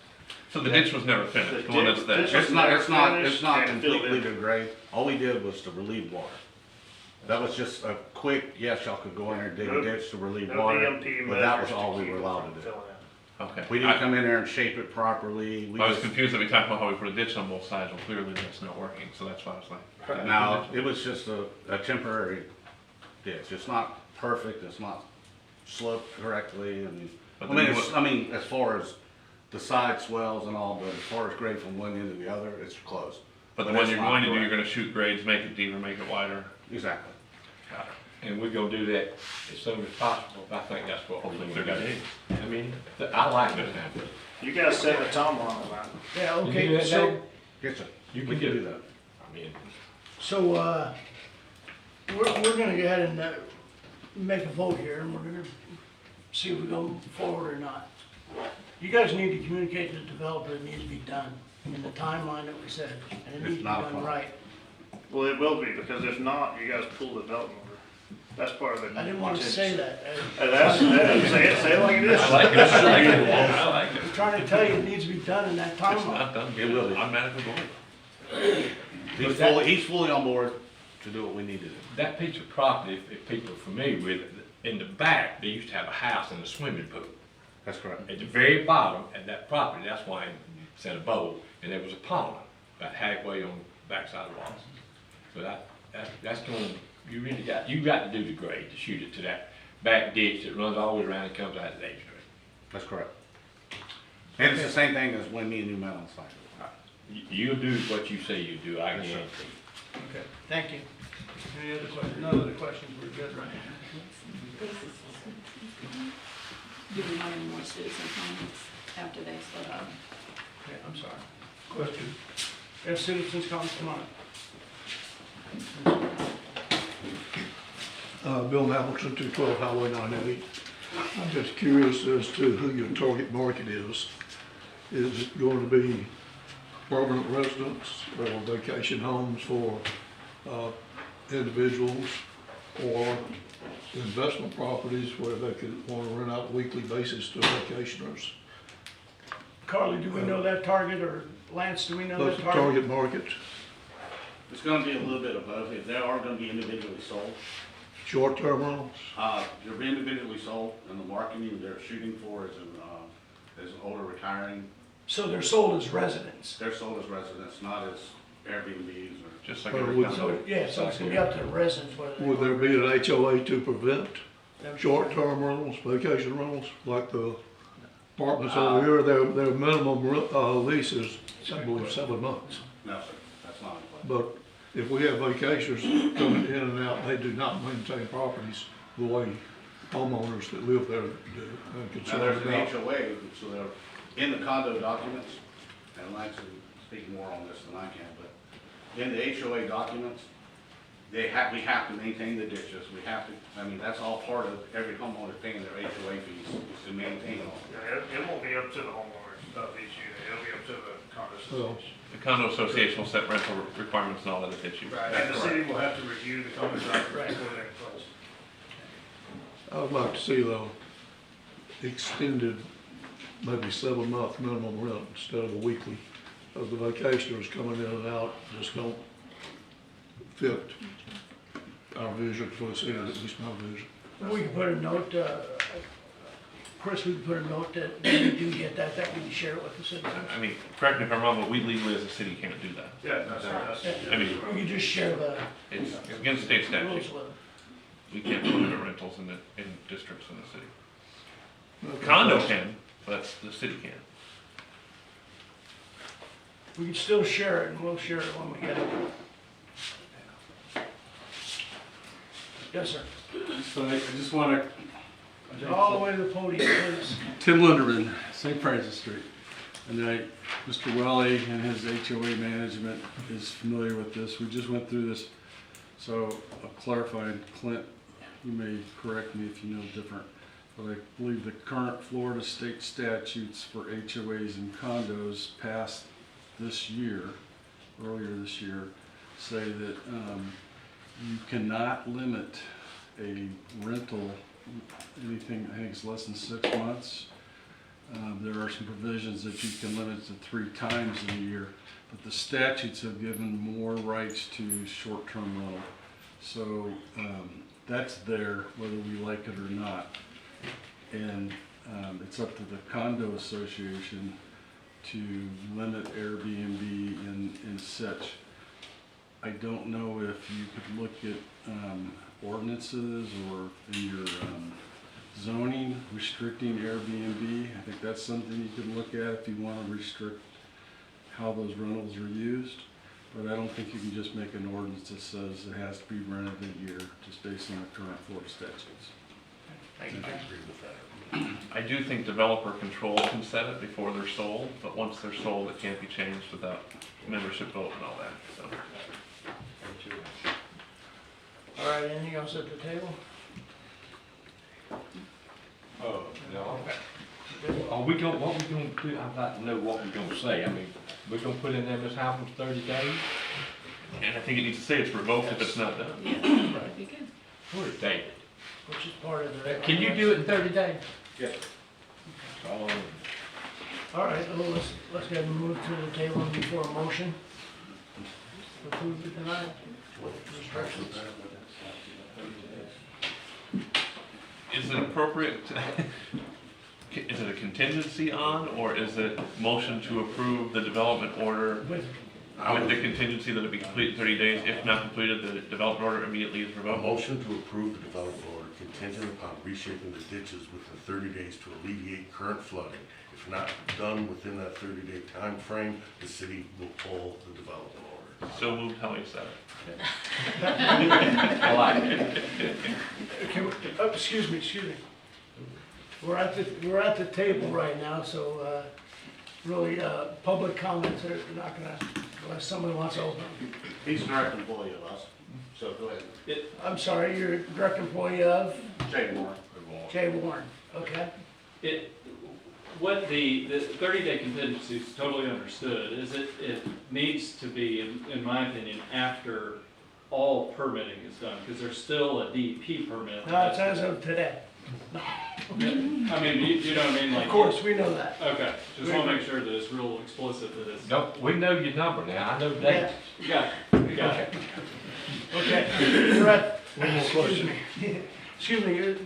So the ditch was never finished, the one that's there? ditch was It's not, never it's not, finished it's not and filled completely in. degraded. All we did was to relieve water. That was just a quick, yes, y'all could go in there and dig a No- ditch to relieve no water, DMP but that was measures all to we keep were it allowed from to do. filling in. Okay. We didn't come in there and shape it properly. We I was just- confused that we talked about how we put a ditch on both sides, well, clearly that's not working, so that's why I was like. No, it was just a temporary ditch. It's not perfect, it's not sloped correctly, and, But I mean, then it's, I mean, as far as the side swells and all, but as far as grade from one end to the other, it's close. But the one it's you're not going to do, you're correct. gonna shoot grades, make it deeper, make it wider. Exactly. Got it. And we're gonna do that as soon as possible. I think that's what Hopefully hopefully 30 we're gonna days. do. I mean, I like this happening. You guys set the timeline on that. Yeah, You do okay, that, so, Dave? Yes, sir. You We can do that. I mean, so, we're gonna go ahead and, make a vote here, and we're gonna see if we go forward or not. You guys need to communicate to the developer it needs to be done in the timeline that we said, and it It's needs to be not a done problem. right. Well, it will be, because if not, you guys pull the development order. That's part of the. I didn't wanna say that. Say it like it is. I like it, I like it, I like it. I'm trying to tell you, it needs to be done in that It's timeline. not done, It will be. automatically going. He's fully on board to do what we need to do. that piece of property, if people are familiar with it, in the back, they used to have a house and a swimming pool. That's correct. At the very bottom of that property, that's why it's in a bowl, and there was a pond about halfway on the backside of the walls. So that's going, you got to do the grade to shoot it to that back ditch that runs all the way around and comes out of the 8th Street. That's correct. And it's the same thing as when me and you met on site. You'll do what you say you do, I Yes, sir. guarantee. Okay, thank you. Any other questions? No other questions, we're good, right? Do we want any more citizen comments after they spoke? Okay, I'm sorry. Question. If citizens comments, come on. Bill Hamilton, 212 Highway 98. I'm just curious as to who your target market is. Is it going to be permanent residents or vacation homes for individuals, or investment properties where they could want to rent out weekly basis to vacationers? Carly, do we know that target, or Lance, do we know That's that the target? target market. It's gonna be a little bit of both. They are gonna be individually sold. Short-term rentals? They're being individually sold, and the marketing they're shooting for is an older retiring. So they're sold as residents? They're sold as residents, not as Airbnbs or. Just like Or every would- condo. So, yeah, so it's gonna be up to the residents whether they. Would there be an HOA to prevent short-term rentals, vacation rentals, like the apartments over here? Their minimum lease is, I believe, 7 months. No, sir, that's not. But if we have vacationers coming in and out, they do not maintain properties the way homeowners that live there do. I'm Now, concerned there's an about. HOA, so they're in the condo documents, and Lance can speak more on this than I can, but in the HOA documents, we have to maintain the ditches, we have to, I mean, that's all part of every homeowner paying their HOA fees, is to maintain all. Yeah, it won't be up to the homeowners of each unit, it'll be up to the condo association. The condo association will set rental requirements and all that issue. Right, and the city will have to review the condo documents before they're in place. I would like to see though, extended, maybe 7-month minimum rent instead of a weekly. Of the vacationers coming in and out just don't fit our vision for the city, at least my vision. We can put a note, Chris, we can put a note that when we do get that we can share it with the citizens. I mean, correct me if I'm wrong, but we legally as a city can't do that. Yeah, that's. I mean, We can just share the it's against state rules statute. with them. We can't limit rentals in districts in the city. Okay. Condo can, but the city can't. We can still share it, and we'll share it when we get it. Yes, sir. So I just want to. All the way to the podium, please. Tim Linderman, St. Francis Street. And Mr. Welly and his HOA management is familiar with this. We just went through this. So I'll clarify, and Clint, you may correct me if you know different, but I believe the current Florida state statutes for HOAs and condos passed this year, earlier this year, say that you cannot limit a rental, anything, I think it's less than 6 months. There are some provisions that you can limit to 3 times in a year, but the statutes have given more rights to short-term rental. So that's there whether we like it or not. And it's up to the condo association to limit Airbnb and such. I don't know if you could look at ordinances or in your zoning restricting Airbnb. I think that's something you could look at if you want to restrict how those rentals are used. But I don't think you can just make an ordinance that says it has to be rented a year just based on the current Florida statutes. I agree with that. I do think developer control can set it before they're sold, but once they're sold, it can't be changed without membership vote and all that, so. All right, anything else at the table? Oh, no. Are we gonna, what we gonna do, I'd like to know what we're gonna say. I mean, we're gonna put in there, Ms. Halpin's 30 days? And I think it needs to say it's revoked if it's not done. That'd be good. Where's David? Which is part of the. Can you do it in 30 days? Yes. All right, well, let's get moved to the table before a motion. Approve it tonight. Restrictions. Is it appropriate, is it a contingency on, or is it motion to approve the development order with the contingency that it be complete in 30 days? If not completed, the development order immediately is A revoked? motion to approve the development order contingent upon reshaping the ditches within 30 days to alleviate current flooding. If not done within that 30-day time frame, the city will pull the development order. So moved, how you said it. I like it. Excuse me. We're at the table right now, so really, public comments are not gonna, unless somebody wants to open. He's a direct employee of us, so go ahead. I'm sorry, you're a direct employee of? Jay Moore. Jay Warren, okay. What the 30-day contingency is totally understood, is it needs to be, in my opinion, after all permitting is done, because there's still a DEP permit. No, it's as of today. I mean, you know what I mean? Like, Of course, we know that. Okay, just want to make sure that it's real explicit that it's. No, we know your number now. I know David. You got it. Okay, you're at, One more question. excuse me,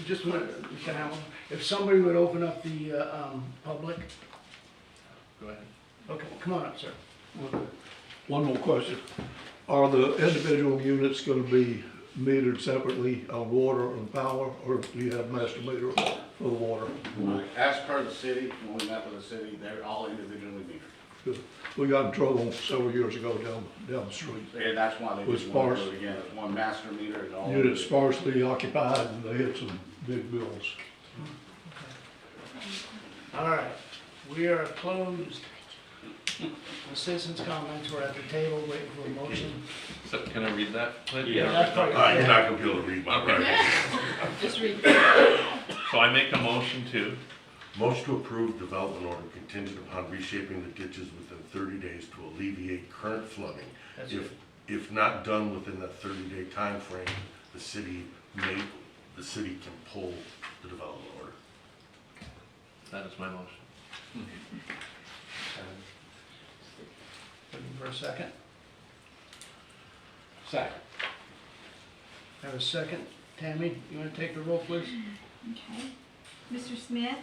just one, can I have one? If somebody would open up the, public, Go ahead. okay, come on up, sir. One more question. Are the individual units gonna be metered separately on water and power, or do you have master meter for the water? As per the city, when we met with the city, they're all individually metered. Good. We got in trouble several years ago down the street. And that's why they With just want to sparse- do it again. It's one master meter and all. Units sparsely occupied, and they had some big bills. All right, we are closed. The citizens' comments, we're at the table waiting for a motion. So can I read that, Clint? Yeah, that's probably. You're not gonna be able to read my writing. Just read. So I make a motion to, Motion to approve development order contingent upon reshaping the ditches within 30 days to alleviate current flooding. That's If not done within that 30-day time frame, the city can pull the development order. that is my motion. Looking for a second? Second. Have a second. Tammy, you wanna take the roll, please? Okay. Mr. Smith?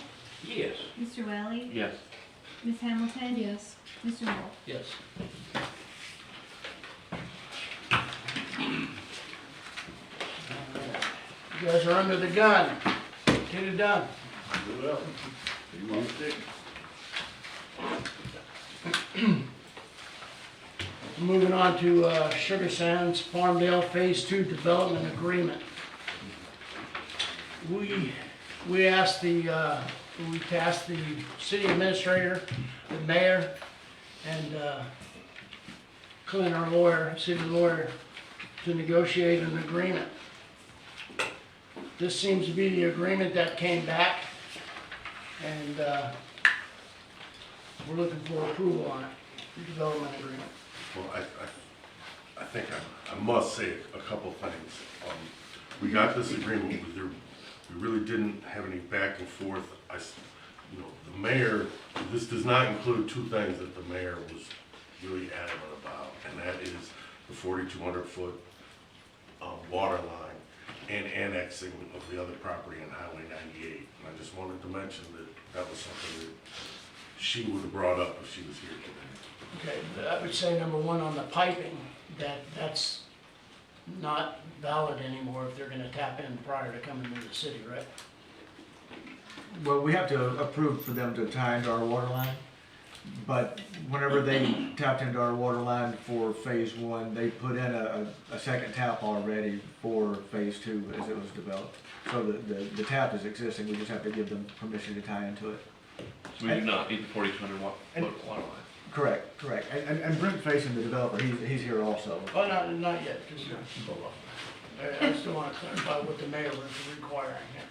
Yes. Mr. Welly? Yes. Ms. Hamilton? Yes. Mr. Wolf? Yes. You guys are under the gun. Get it done. You want to take? Moving on to Sugar Sands Farmdale Phase 2 Development Agreement. we asked we tasked the city administrator, the mayor, and Clint, our lawyer, city lawyer, to negotiate an agreement. This seems to be the agreement that came back, and we're looking for approval on it, the development agreement. Well, I think I must say a couple things. We got this agreement, we really didn't have any back and forth. The mayor, this does not include two things that the mayor was really adamant about, and that is the 4,200 foot water line and annexing of the other property on Highway 98. And I just wanted to mention that was something that she would have brought up if she was here today. Okay, but I would say number one on the piping, that's not valid anymore if they're gonna tap in prior to coming into the city, right? Well, we have to approve for them to tie into our water line, but whenever they tapped into our water line for phase one, they put in a second tap already for phase two as it was developed. So the tap is existing, we just have to give them permission to tie into it. So we do not need the 4,200 foot water line. Correct. And Brent Faison, the developer, he's here also. Oh, not yet, because I still want to clarify what the mayor was requiring here.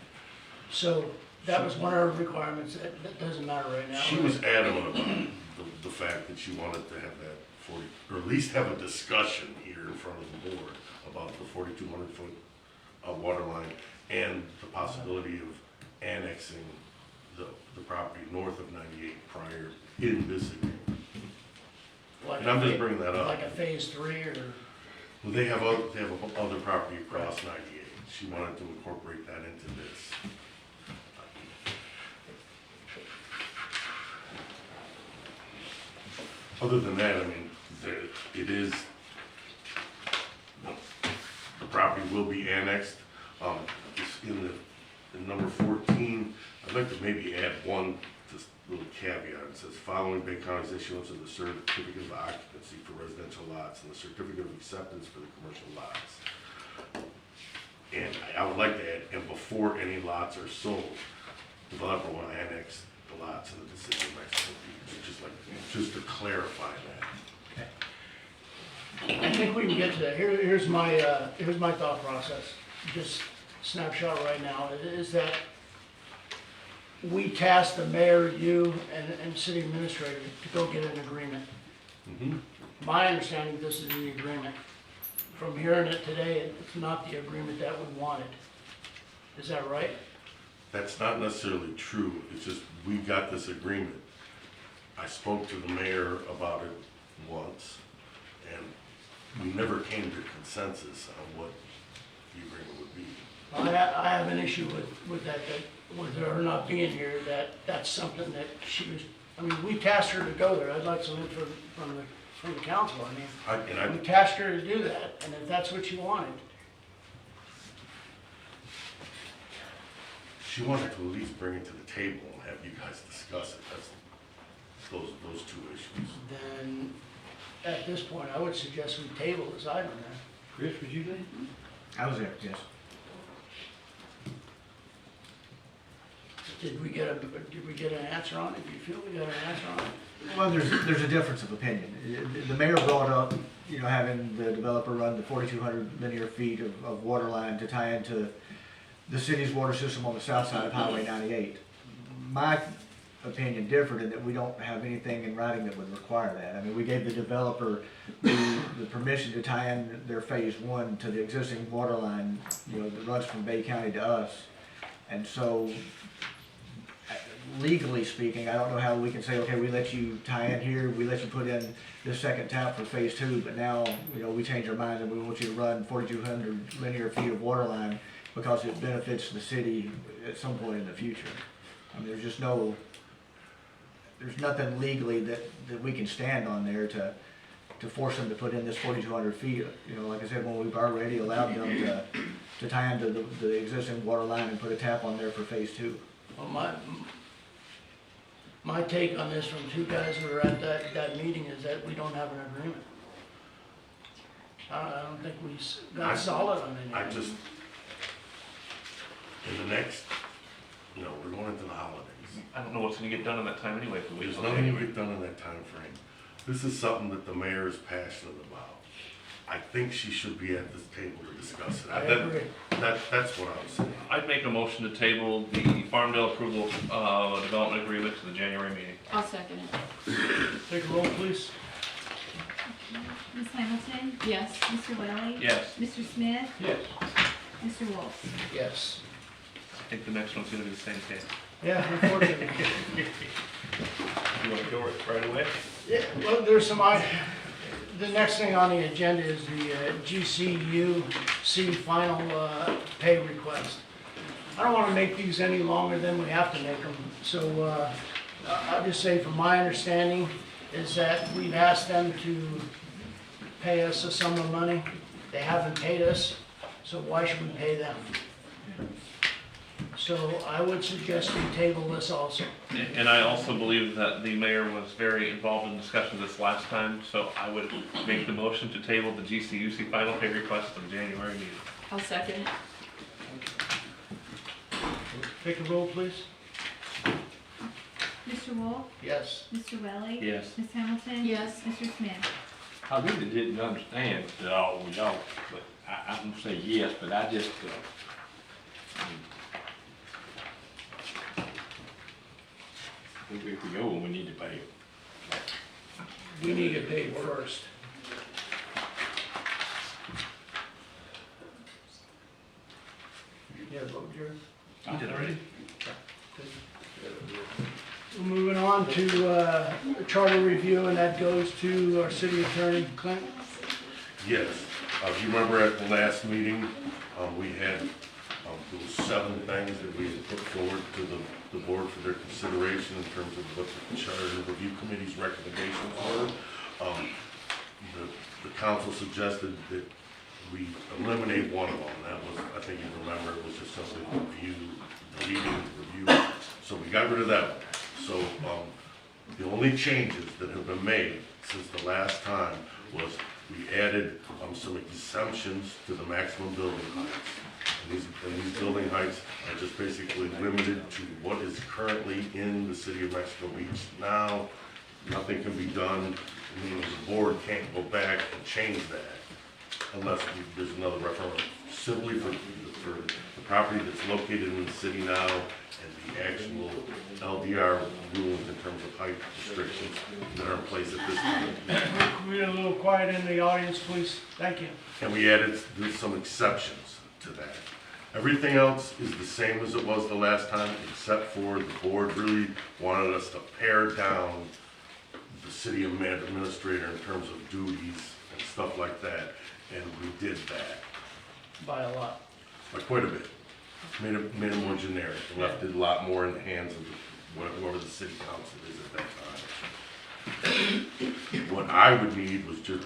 So that was one of our requirements, that doesn't matter right now. She was adamant about the fact that she wanted to have that 40, or at least have a discussion here in front of the board about the 4,200 foot water line and the possibility of annexing the property north of 98 prior in this agreement. Like And I'm just bringing that up. Like a phase three or? Well, they have other property across 98. She wanted to incorporate that into this. Other than that, I mean, it is, the property will be annexed. It's in number 14, I'd like to maybe add one just little caveat. It says, following Bay County's issuance of the certificate of occupancy for residential lots and the certificate of acceptance for the commercial lots. And I would like to add, and before any lots are sold, the developer will annex the lots into the city of Mexico Beach, just to clarify that. I think we can get to that. Here's my thought process, just snapshot right now, is that we tasked the mayor, you, and city administrator to go get an agreement. My understanding, this is the agreement. From hearing it today, it's not the agreement that we wanted. Is that right? That's not necessarily true, it's just, we got this agreement. I spoke to the mayor about it once, and we never came to consensus on what the agreement would be. I have an issue with that, with her not being here, that's something that she was, I mean, we tasked her to go there. I'd like some input from the council. I mean, we tasked her to do that, and if that's what she wanted. She wanted to at least bring it to the table and have you guys discuss it, that's those two issues. Then, at this point, I would suggest we table this item then. Chris, would you be? I was there, yes. Did we get an answer on it? Do you feel we got an answer on it? Well, there's a difference of opinion. The mayor brought up, having the developer run the 4,200 linear feet of water line to tie into the city's water system on the south side of Highway 98. My opinion differed in that we don't have anything in writing that would require that. I mean, we gave the developer the permission to tie in their phase one to the existing water line, that runs from Bay County to us. And so, legally speaking, I don't know how we can say, okay, we let you tie in here, we let you put in this second tap for phase two, but now, we change our minds and we want you to run 4,200 linear feet of water line because it benefits the city at some point in the future. I mean, there's nothing legally that we can stand on there to force them to put in this 4,200 feet. Like I said, when we've already allowed them to tie into the existing water line and put a tap on there for phase two. Well, my take on this from two guys who were at that meeting is that we don't have an agreement. I don't think we got solid on anything. in the next, we're going into the holidays. I don't know what's gonna get done in that time anyway, if we wait There's till nothing to January. get done in that time frame. This is something that the mayor is passionate about. I think she should be at this table to discuss it. I agree. That's what I'm saying. I'd make a motion to table the Farmdale approval, development agreement to the January meeting. I'll second it. Take a roll, please. Ms. Hamilton? Yes. Mr. Welly? Yes. Mr. Smith? Yes. Mr. Wolf? Yes. I think the next one's gonna be the same thing. Yeah, unfortunately. You wanna go right away? Yeah, well, there's some, the next thing on the agenda is the GCUC final pay request. I don't want to make these any longer than we have to make them, so I'll just say from my understanding is that we've asked them to pay us a sum of money. They haven't paid us, so why should we pay them? So I would suggest we table this also. And I also believe that the mayor was very involved in discussion this last time, so I would make the motion to table the GCUC final pay request to the January meeting. I'll second it. Take a roll, please. Mr. Wolf? Yes. Mr. Welly? Yes. Ms. Hamilton? Yes. Mr. Smith? I really didn't understand it all, but I'm gonna say yes, but I just, if we go, we need to pay it. We need to get paid first. Yeah, vote, Jared? You did already? We're moving on to charter review, and that goes to our city attorney, Clint. Yes, if you remember at the last meeting, we had, there was 7 things that we had put forward to the board for their consideration in terms of what the charter review committee's recommendations were. The council suggested that we eliminate one of them. That was, I think you remember, it was just simply deleting review. So we got rid of that one. So the only changes that have been made since the last time was we added some exemptions to the maximum building heights. And these building heights are just basically limited to what is currently in the city of Mexico Beach now. Nothing can be done, meaning the board can't go back and change that unless there's another referendum. Simply for the property that's located in the city now and the actual LDR rulings in terms of height restrictions that are in place at this time. Can we get a little quiet in the audience, please? Thank you. And we added some exceptions to that. Everything else is the same as it was the last time, except for the board really wanted us to pare down the city administrator in terms of duties and stuff like that, and we did that. By a lot. By quite a bit. Made it more generic, and left it a lot more in the hands of whoever the city council is at that time. What I would need was just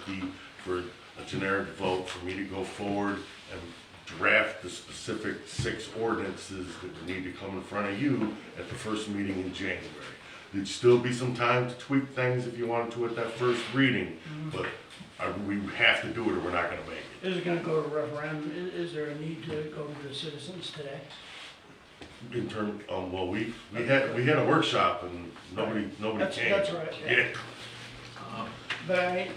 for a generic vote for me to go forward and draft the specific 6 ordinances that would need to come in front of you at the first meeting in January. There'd still be some time to tweak things if you wanted to at that first reading, but we have to do it or we're not gonna make it. Is it gonna go to referendum? Is there a need to go to the citizens today? In terms, well, we had a workshop and nobody came. That's right, yeah. But I mean,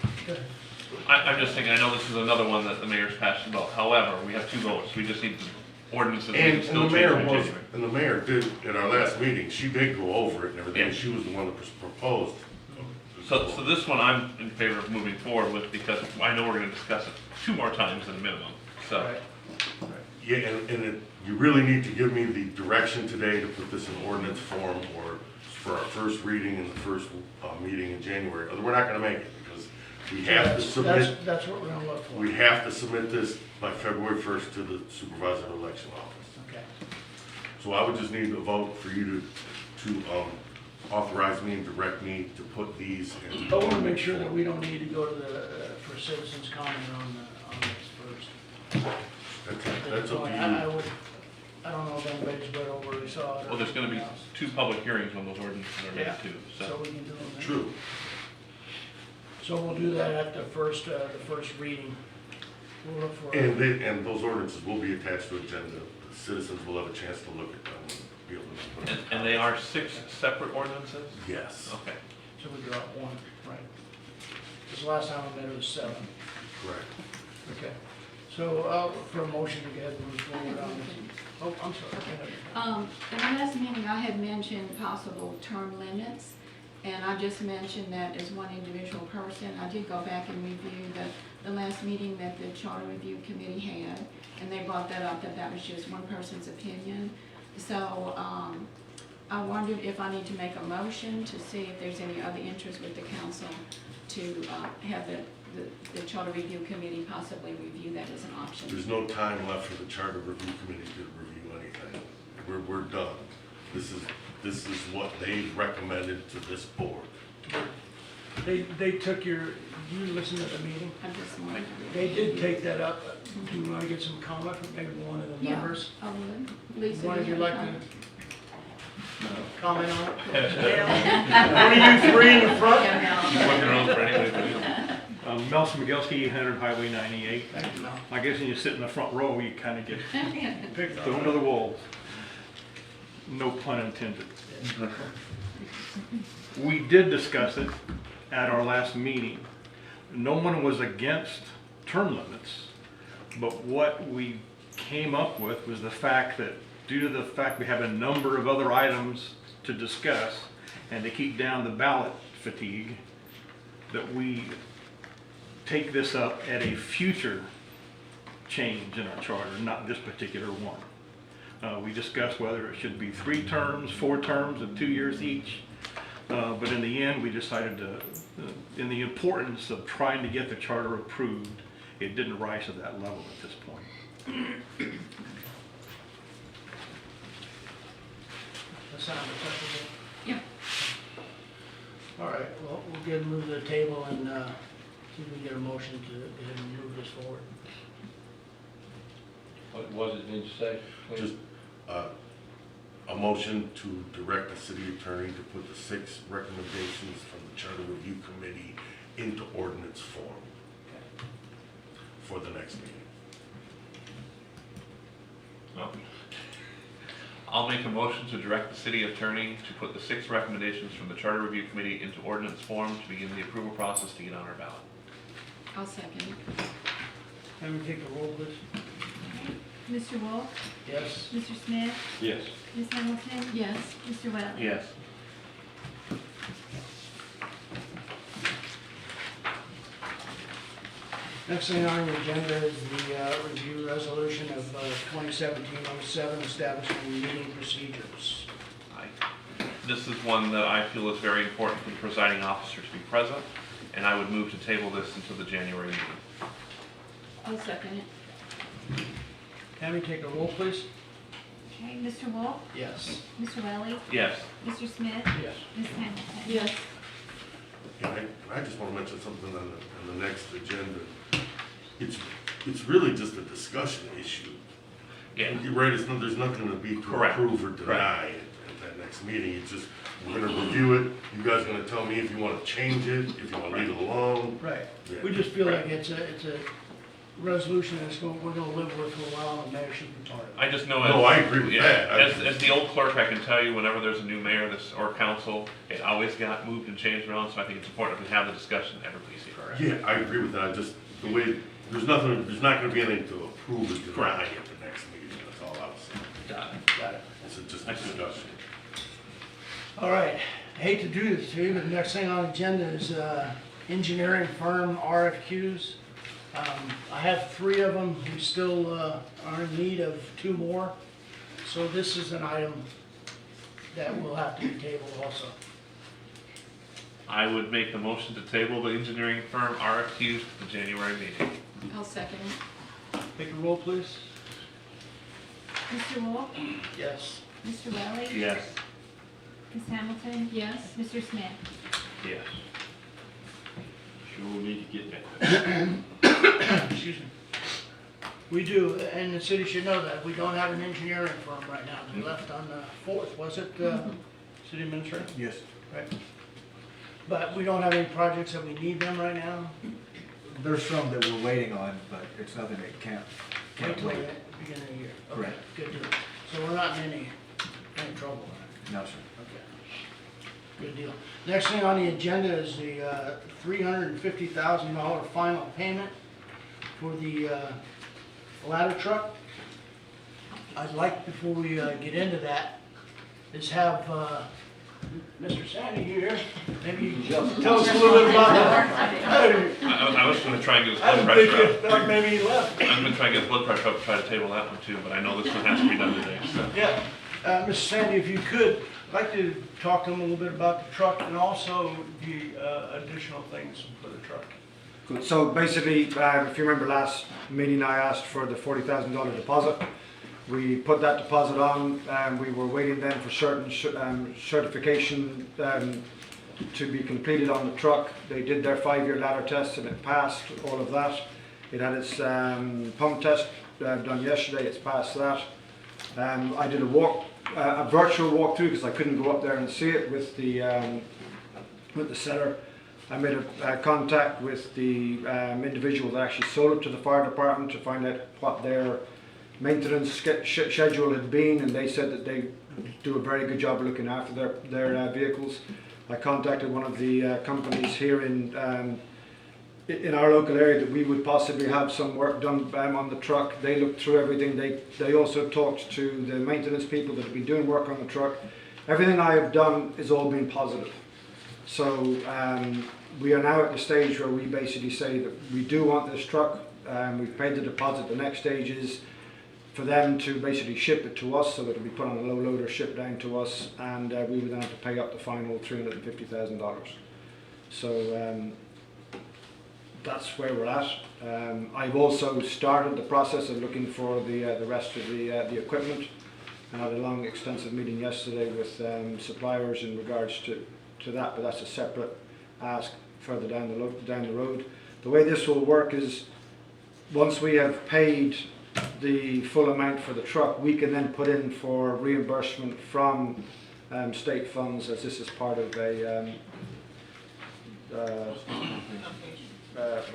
I'm just thinking, I know this is another one that the mayor's passionate about, however, we have 2 votes, we just need the ordinances. And still the change mayor in was, January. and the mayor did, at our last meeting, she did go over it and everything, Yeah. she was the one that proposed. So this one I'm in favor of moving forward with because I know we're gonna discuss it 2 more times at a minimum, so. Yeah, and you really need to give me the direction today to put this in ordinance form or for our first reading in the first meeting in January, or we're not gonna make it because we have to submit. That's what we're gonna look for. We have to submit this by February 1st to the supervisor of election office. Okay. So I would just need a vote for you to authorize me and direct me to put these in. I wanna make sure that we don't need to go to for citizens comment on this first. That's up to I you. would, I don't know if anybody's read over or saw it. or Well, there's gonna be anything else. 2 public hearings when those ordinances are made Yeah, too, so so. we can do them then. True. So we'll do that at the first reading. We'll look for. And those ordinances will be attached to agenda, the citizens will have a chance to look at them and be able to put them. And they are 6 separate ordinances? Yes, Okay. So we got one, right? Because last time we met it was 7. correct. Okay. So, for a motion to go ahead and move forward on this. Oh, I'm sorry. In the last meeting, I had mentioned possible term limits, and I just mentioned that as one individual person. I did go back and review the last meeting that the Charter Review Committee had, and they brought that up, that that was just one person's opinion. So, I wondered if I need to make a motion to see if there's any other interest with the council to have the Charter Review Committee possibly review that as an option. There's no time left for the Charter Review Committee to review anything. We're done. This is what they've recommended to this board. They took you listened to the meeting? I'm just wondering. They did take that up. Do you want to get some comment from maybe one of the Yeah, members? I would. Lisa, One do of you you have like a to comment? comment on it? One of you three in the front? Looking around for anybody. Melson Miguelski, 100 Highway 98. Thank you, Mel. I guess when you sit in the front row, you kind of get Picked thrown up. to the wolves. No pun intended. We did discuss it at our last meeting. No one was against term limits, but what we came up with was the fact that due to the fact we have a number of other items to discuss and to keep down the ballot fatigue, that we take this up at a future change in our charter, not this particular one. We discussed whether it should be 3 terms, 4 terms of 2 years each. But in the end, we decided to, in the importance of trying to get the charter approved, it didn't rise to that level at this point. That sound acceptable? Yeah. All right, well, we'll get move to the table and see if we can get a motion to go ahead and move this forward. What was it, did you say? Just a motion to direct the city attorney to put the 6 recommendations from the Charter Review Committee into ordinance form for the next meeting. No. I'll make a motion to direct the city attorney to put the 6 recommendations from the Charter Review Committee into ordinance form to begin the approval process to get on our ballot. I'll second it. Can we take the roll, please? Mr. Wolf? Yes. Mr. Smith? Yes. Ms. Hamilton? Yes. Mr. Wells? Yes. Next thing on the agenda is the review resolution of 2017-07 establishing meeting procedures. This is one that I feel is very important for the presiding officer to be present, and I would move to table this until the January meeting. I'll second it. Tammy, take a roll, please. Okay, Mr. Wolf? Yes. Mr. Welly? Yes. Mr. Smith? Yes. Ms. Hamilton? Yes. And I just want to mention something on the next agenda. It's really just a discussion issue. Yeah. You're right, there's nothing to be to Correct. approve or deny at that next meeting. It's just, we're gonna review it. You guys are gonna tell me if you want to change it, if you want to leave it alone. Right. Yeah. We just feel like it's a resolution that's we're gonna live with for a while, and the mayor should be part of it. I just know. No, I agree with yeah, that. As the old clerk, I can tell you whenever there's a new mayor or council, it always got moved and changed around, so I think it's important that we have the discussion that everybody's here. Yeah, I agree with that. I just, the way, there's not gonna be anything to approve or deny at the next meeting. That's all I was saying. Got it. Got it. It's just a discussion. All right, I hate to do this to you, but the next thing on the agenda is engineering firm RFQs. I have 3 of them. We still are in need of 2 more. So this is an item that will have to be tabled also. I would make the motion to table the engineering firm RFQs to the January meeting. I'll second it. Take a roll, please. Mr. Wolf? Yes. Mr. Welly? Yes. Ms. Hamilton? Yes. Mr. Smith? Yes. Sure need to get that. Excuse me. We do, and the city should know that. We don't have an engineering firm right now. They left on the 4th, was it, city administrator? Yes. Right. But we don't have any projects that we need them right now. There's some that we're waiting on, but it's nothing that can't wait. beginning of the year? Okay, Correct. good deal. So we're not in any trouble. No, sir. Okay. Good deal. Next thing on the agenda is the $350,000 final payment for the ladder truck. I'd like, before we get into that, is have Mr. Sandy here. Maybe you can tell us a little bit about that. I was gonna try and get his I blood didn't pressure think up. it, maybe he left. I'm gonna try and get his blood pressure up, and try to table that one too, but I know this one has to be done today, so. Yeah, Mr. Sandy, if you could, I'd like to talk to him a little bit about the truck and also the additional things for the truck. Good. So basically, if you remember last meeting, I asked for the $40,000 deposit. We put that deposit on, and we were waiting then for certain certification to be completed on the truck. They did their 5-year ladder test and it passed all of that. It had its pump test done yesterday, it's passed that. I did a virtual walkthrough because I couldn't go up there and see it with the seller. I made a contact with the individual that actually sold it to the fire department to find out what their maintenance schedule had been, and they said that they do a very good job looking after their vehicles. I contacted one of the companies here in our local area that we would possibly have some work done on the truck. They looked through everything. They also talked to the maintenance people that have been doing work on the truck. Everything I have done has all been positive. So we are now at the stage where we basically say that we do want this truck. We've paid the deposit. The next stage is for them to basically ship it to us, so that it'll be put on a low loader, shipped down to us, and we would then have to pay up the final $350,000. So that's where we're at. I've also started the process of looking for the rest of the equipment. I had a long, extensive meeting yesterday with suppliers in regards to that, but that's a separate ask further down the road. The way this will work is, once we have paid the full amount for the truck, we can then put in for reimbursement from state funds, as this is part of a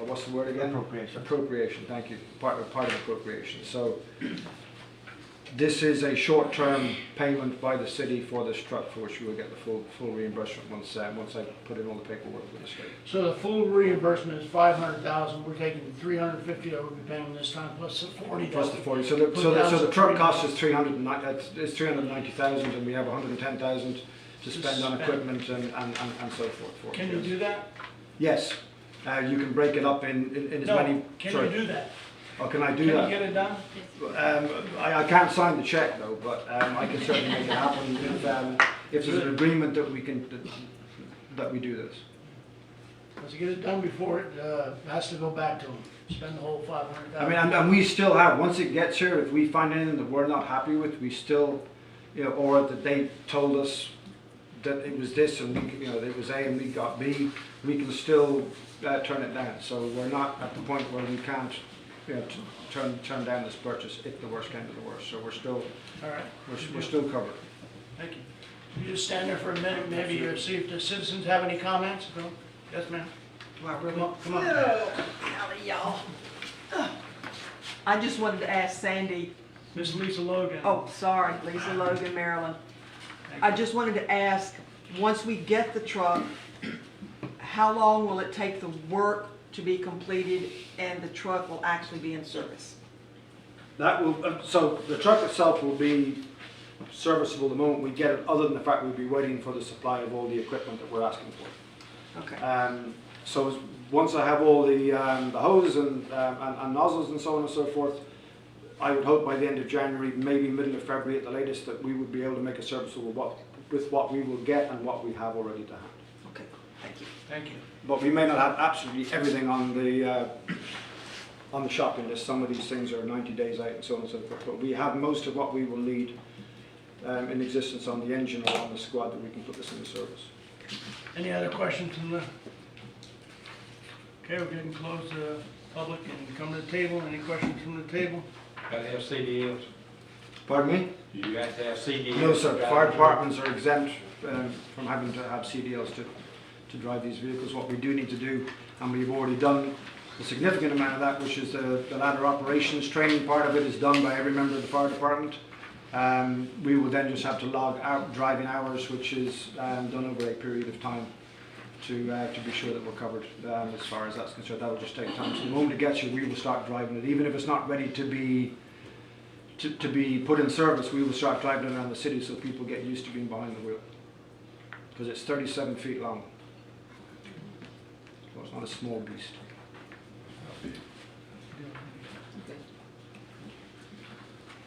what's the word again? Appropriation. Thank you. Part of appropriation. So this is a short-term payment by the city for this truck, for which we will get the full reimbursement once I put in all the paperwork with the state. So the full reimbursement is $500,000. We're taking $350 that we'll be paying this time, plus the $40. Plus the 40. So the truck cost is $390,000, and we have $110,000 to spend on equipment and so forth. Can you do that? Yes. You can break it up in as many. Can you do that? Oh, can I do that? Can you get it done? I can't sign the check though, but I can certainly make it happen if there's an agreement that we do this. Let's get it done before it has to go back to them. Spend the whole $500,000. I mean, and we still have, once it gets here, if we find anything that we're not happy with, we still, or that they told us that it was this and we, it was A and we got B, we can still turn it down. So we're not at the point where we can't turn down this purchase if the worst came to the worst. So we're still, all right, we're still covered. Thank you. You just stand there for a minute, maybe see if the citizens have any comments. No? Yes, ma'am. Come on. Howdy, y'all. I just wanted to ask Sandy. Miss Lisa Logan. Oh, sorry, Lisa Logan, Maryland. I just wanted to ask, once we get the truck, how long will it take the work to be completed and the truck will actually be in service? That will, so the truck itself will be serviceable the moment we get it, other than the fact we'll be waiting for the supply of all the equipment that we're asking for. Okay. So once I have all the hoses and nozzles and so on and so forth, I would hope by the end of January, maybe middle of February at the latest, that we would be able to make a serviceable with what we will get and what we have already to hand. Okay, thank you. Thank you. But we may not have absolutely everything on the shopping list. Some of these things are 90 days out and so on and so forth. But we have most of what we will need in existence on the engine or on the squad that we can put this into service. Any other questions from the? Okay, we're getting close to the public and come to the table. Any questions from the table? Got to have CDLs? Pardon me? You have to have CDLs? No, sir. Fire departments are exempt from having to have CDLs to drive these vehicles. What we do need to do, and we've already done a significant amount of that, which is the ladder operations training part of it, is done by every member of the fire department. We will then just have to log out driving hours, which is done over a period of time to be sure that we're covered as far as that's concerned. That will just take time. So the moment it gets you, we will start driving it, even if it's not ready to be put in service. We will start driving it around the city so people get used to being behind the wheel, because it's 37 feet long. So it's not a small beast.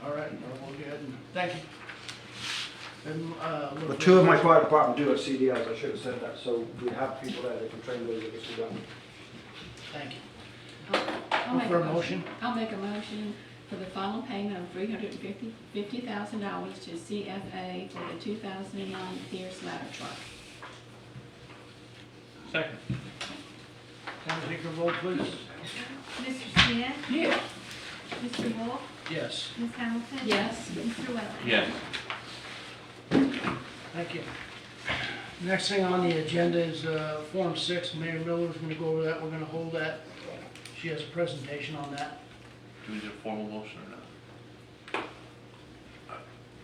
All right, we'll go ahead and, thank you. And, look But for- two of my fire department do at CDLs, I should have said that, so we have people there that can train those if it's done. Thank you. I'll Look make for a a motion. I'll make a motion for the final payment of $350,000 to CFA for the 2009 Pierce ladder truck. Second. Can I take a roll, please? Mr. Smith? Yes. Mr. Wolf? Yes. Ms. Hamilton? Yes. Mr. Wellens? Yes. Thank you. Next thing on the agenda is Form 6. Mayor Miller's going to go over that. We're going to hold that. She has a presentation on that. Do we do a formal motion or not?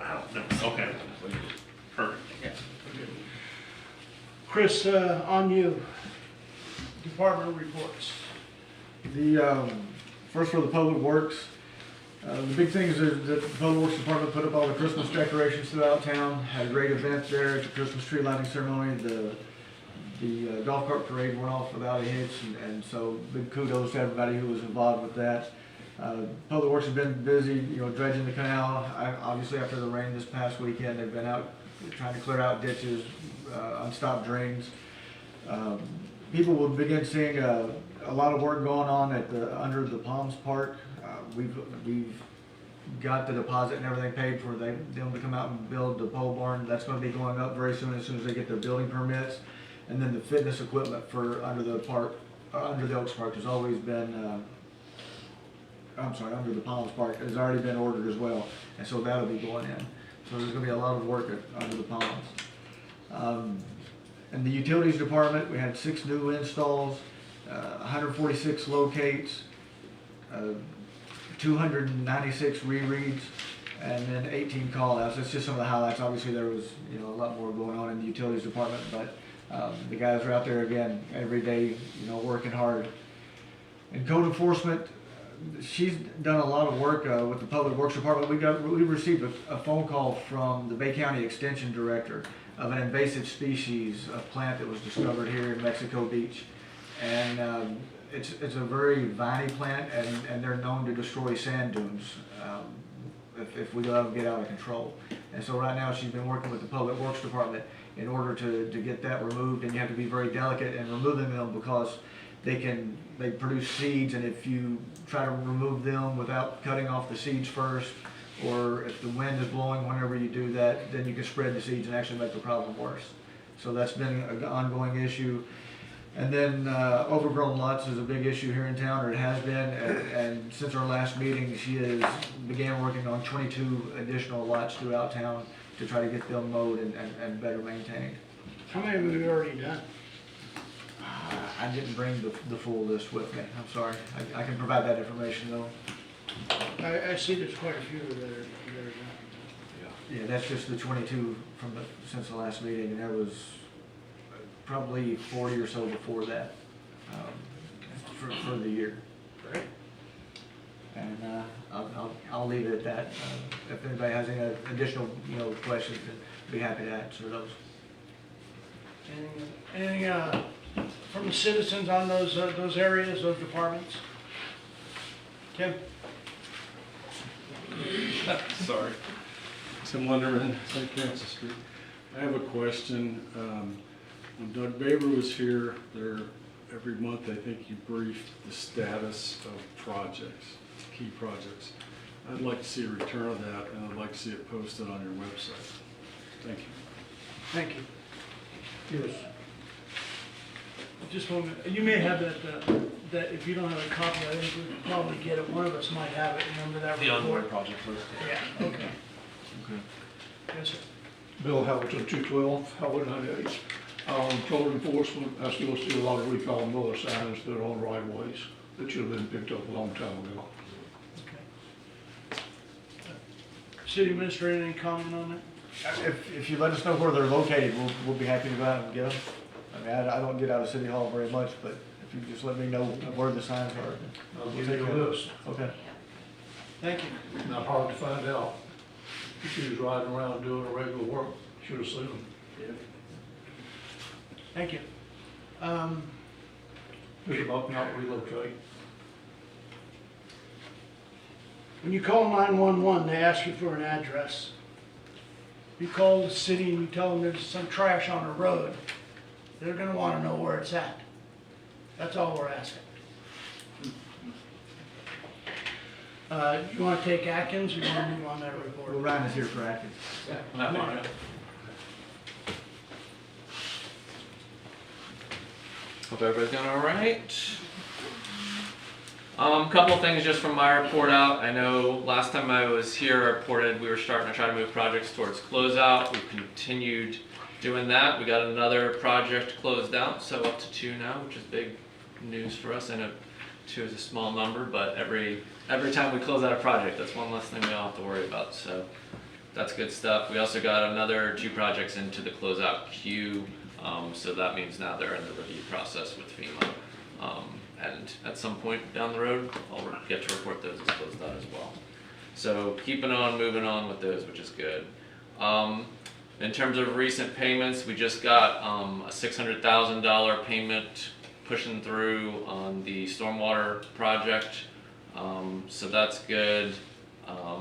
I don't know. Okay. Perfect. Yes. Chris, on you. Department reports. The, first for the Public Works, the big thing is that the Public Works Department put up all the Christmas decorations throughout town, had a great event there at the Christmas tree lighting ceremony. The golf cart parade went off without a hitch, and so big kudos to everybody who was involved with that. Public Works has been busy, dredging the canal. Obviously after the rain this past weekend, they've been out trying to clear out ditches, unstopped drains. People will begin seeing a lot of work going on at under the Palms Park. We've got the deposit and everything paid for them to come out and build the pole barn. That's going to be going up very soon as they get their building permits. And then the fitness equipment for under the park, under the Oaks Park has always been, under the Palms Park has already been ordered as well. And so that'll be going in. So there's going to be a lot of work under the Palms. In the utilities department, we had 6 new installs, 146 locates, 296 rereads, and then 18 call-outs. That's just some of the highlights. Obviously, there was a lot more going on in the utilities department, but the guys are out there again every day, working hard. In code enforcement, she's done a lot of work with the Public Works Department. We received a phone call from the Bay County Extension Director of an invasive species, a plant that was discovered here in Mexico Beach. And it's a very viney plant, and they're known to destroy sand dunes if we let them get out of control. And so right now she's been working with the Public Works Department in order to get that removed, and you have to be very delicate in removing them because they produce seeds, and if you try to remove them without cutting off the seeds first, or if the wind is blowing whenever you do that, then you can spread the seeds and actually make the problem worse. So that's been an ongoing issue. And then overgrown lots is a big issue here in town, or it has been, and since our last meeting, she has began working on 22 additional lots throughout town to try to get them mowed and better maintained. How many have we already done? I didn't bring the full list with me, I'm sorry. I can provide that information though. I see there's quite a few that are done. Yeah, that's just the 22 since the last meeting, and there was probably 40 or so before that for the year. Great. And I'll leave it at that. If anybody has any additional questions, I'd be happy to answer those. Anything from the citizens on those areas, those departments? Tim? Sorry. Tim Lunderman, St. Francis Street. I have a question. When Doug Baber was here, every month I think you briefed the status of projects, key projects. I'd like to see a return of that, and I'd like to see it posted on your website. Thank you. Thank you. Yes. Just one minute. You may have that if you don't have a copy, I think we could probably get it. One of us might have it. Remember that The report? onboard project list. Yeah, okay. Yes, sir. Bill Hamilton, 212, Howard 98. Code enforcement, I still see a lot of recall mower signs that are on right of ways. It should have been picked up a long time ago. City Administrator, any comment on that? If you let us know where they're located, we'll be happy to go out and get them. I mean, I don't get out of City Hall very much, but if you just let me know where the signs are. I'll we'll give take you a care of it. list. Okay. Thank you. Not hard to find out. If she was riding around doing her regular work, should have seen them. Thank you. It's about not relocate. When you call 911, they ask you for an address. You call the city and you tell them there's some trash on the road, they're gonna wanna know where it's at. That's all we're asking. You wanna take Atkins or you wanna move on that report? Well, Ryan is here for Atkins. Hope everybody's doing all right. Couple of things just from my report out. I know last time I was here, I reported we were starting to try to move projects towards closeout. We've continued doing that. We got another project closed out, so up to 2 now, which is big news for us. I know 2 is a small number, but every time we close out a project, that's one less thing we all have to worry about. So that's good stuff. We also got another 2 projects into the closeout queue. So that means now they're in the review process with FEMA. And at some point down the road, I'll get to report those as closed out as well. So keeping on, moving on with those, which is good. In terms of recent payments, we just got a $600,000 payment pushing through on the stormwater project. So that's good. I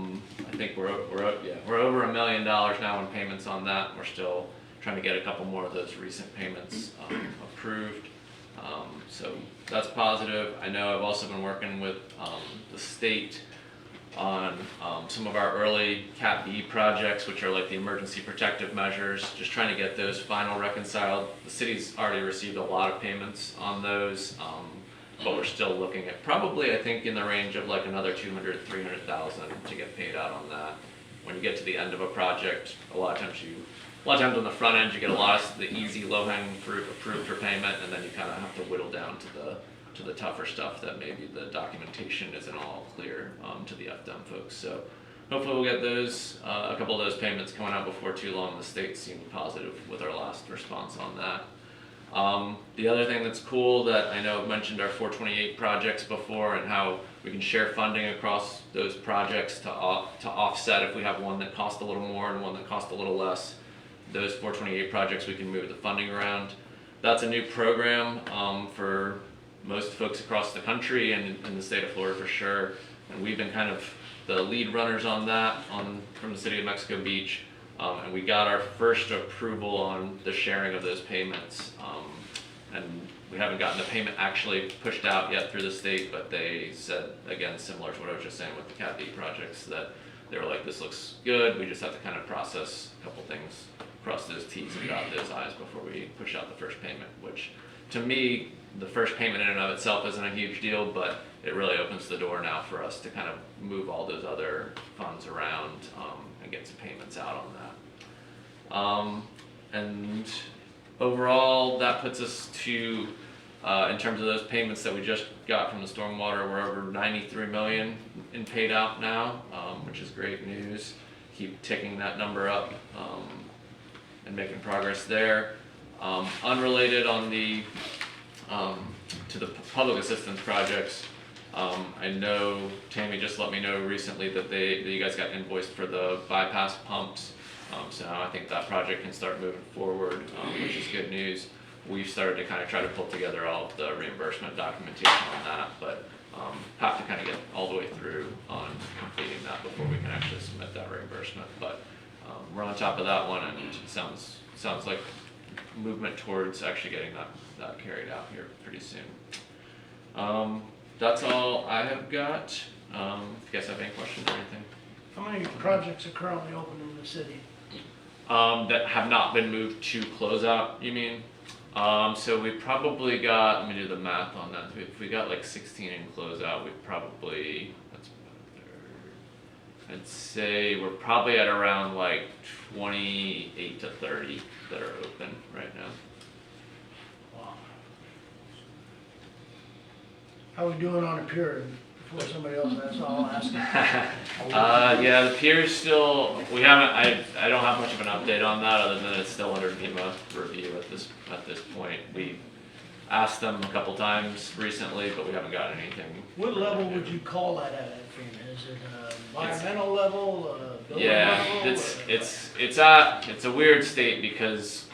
think we're over $1 million now in payments on that. We're still trying to get a couple more of those recent payments approved. So that's positive. I know I've also been working with the state on some of our early Cat B projects, which are like the emergency protective measures, just trying to get those final reconciled. The city's already received a lot of payments on those, but we're still looking at probably, I think, in the range of like another 200, 300,000 to get paid out on that. When you get to the end of a project, a lot of times on the front end, you get a lot of the easy low-hanging fruit approved for payment, and then you kind of have to whittle down to the tougher stuff that maybe the documentation isn't all clear to the FDM folks. So hopefully we'll get those, a couple of those payments coming out before too long. The state seemed positive with our last response on that. The other thing that's cool that I know I've mentioned our 428 projects before and how we can share funding across those projects to offset if we have one that costs a little more and one that costs a little less. Those 428 projects, we can move the funding around. That's a new program for most folks across the country and in the state of Florida for sure. And we've been kind of the lead runners on that from the city of Mexico Beach. And we got our first approval on the sharing of those payments. And we haven't gotten the payment actually pushed out yet through the state, but they said, again, similar to what I was just saying with the Cat B projects, that they were like, this looks good, we just have to kind of process a couple things, cross those T's and dot those I's before we push out the first payment, which to me, the first payment in and of itself isn't a huge deal, but it really opens the door now for us to kind of move all those other funds around and get some payments out on that. And overall, that puts us to, in terms of those payments that we just got from the stormwater, we're over 93 million in paid out now, which is great news. Keep ticking that number up and making progress there. Unrelated on the to the public assistance projects, I know Tammy just let me know recently that you guys got invoiced for the bypass pumps. So now I think that project can start moving forward, which is good news. We've started to kind of try to pull together all of the reimbursement documentation on that, but have to kind of get all the way through on completing that before we can actually submit that reimbursement. But we're on top of that one, and it sounds like movement towards actually getting that carried out here pretty soon. That's all I have got. If you guys have any questions or anything. How many projects are currently open in the city? That have not been moved to closeout, you mean? So we probably got, let me do the math on that. If we got like 16 in closeout, we probably, I'd say we're probably at around like 28 to 30 that are open right now. Wow. How we doing on a pier? Before somebody else asks, I'll ask. Yeah, the pier's still, we haven't, I don't have much of an update on that, other than it's still under FEMA review at this point. We asked them a couple times recently, but we haven't gotten anything. What level would you call that at FEMA? Is it environmental level, building Yeah, level? it's a weird state because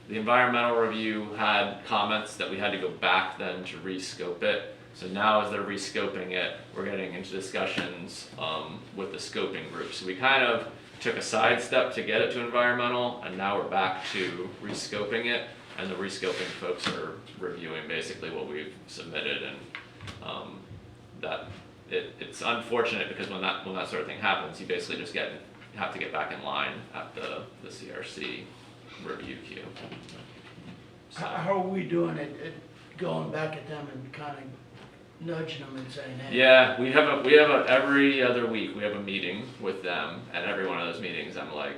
the environmental review had comments that we had to go back then to rescope it. So now as they're rescoping it, we're getting into discussions with the scoping group. So we kind of took a sidestep to get it to environmental, and now we're back to rescoping it. And the rescoping folks are reviewing basically what we've submitted, and it's unfortunate because when that sort of thing happens, you basically just have to get back in line at the CRC review queue. So, How are we doing at going back at them and kind of nudging them and saying, hey? yeah, we have every other week we have a meeting with them, and every one of those meetings I'm like,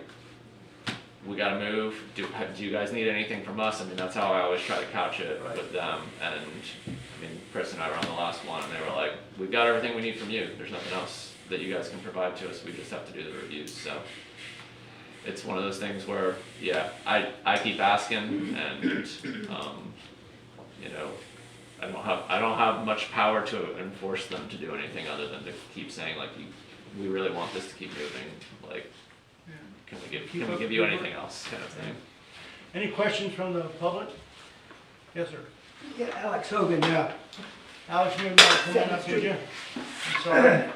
we gotta move. Do you guys need anything from us? I mean, that's how I always try to couch it with them. And I mean, Chris and I were on the last one, and they were like, "We've got everything we need from you. There's nothing else that you guys can provide to us. We just have to do the reviews." So it's one of those things where, yeah, I keep asking, and you know, I don't have much power to enforce them to do anything other than to keep saying like, we really want this to keep moving. Like, can we give you anything else, kind of thing. Any questions from the public? Yes, sir. Yeah, Alex Hogan, yeah. Alex, you might come on up, would you? I'm sorry.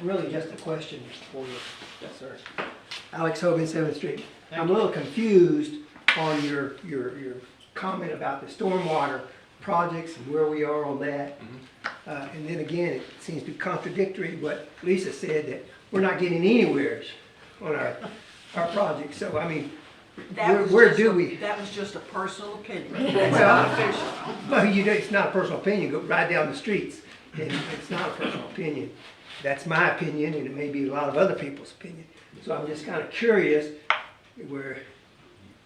Really just a question for you. Yes, sir. Alex Hogan, 7th Street. I'm a little confused on your comment about the stormwater projects and where we are on that. And then again, it seems to be contradictory what Lisa said, that we're not getting anywhere on our project. So, I mean, where do we? That was just a personal opinion. Well, it's not a personal opinion. Go right down the streets. And it's not a personal opinion. That's my opinion, and it may be a lot of other people's opinion. So I'm just kind of curious where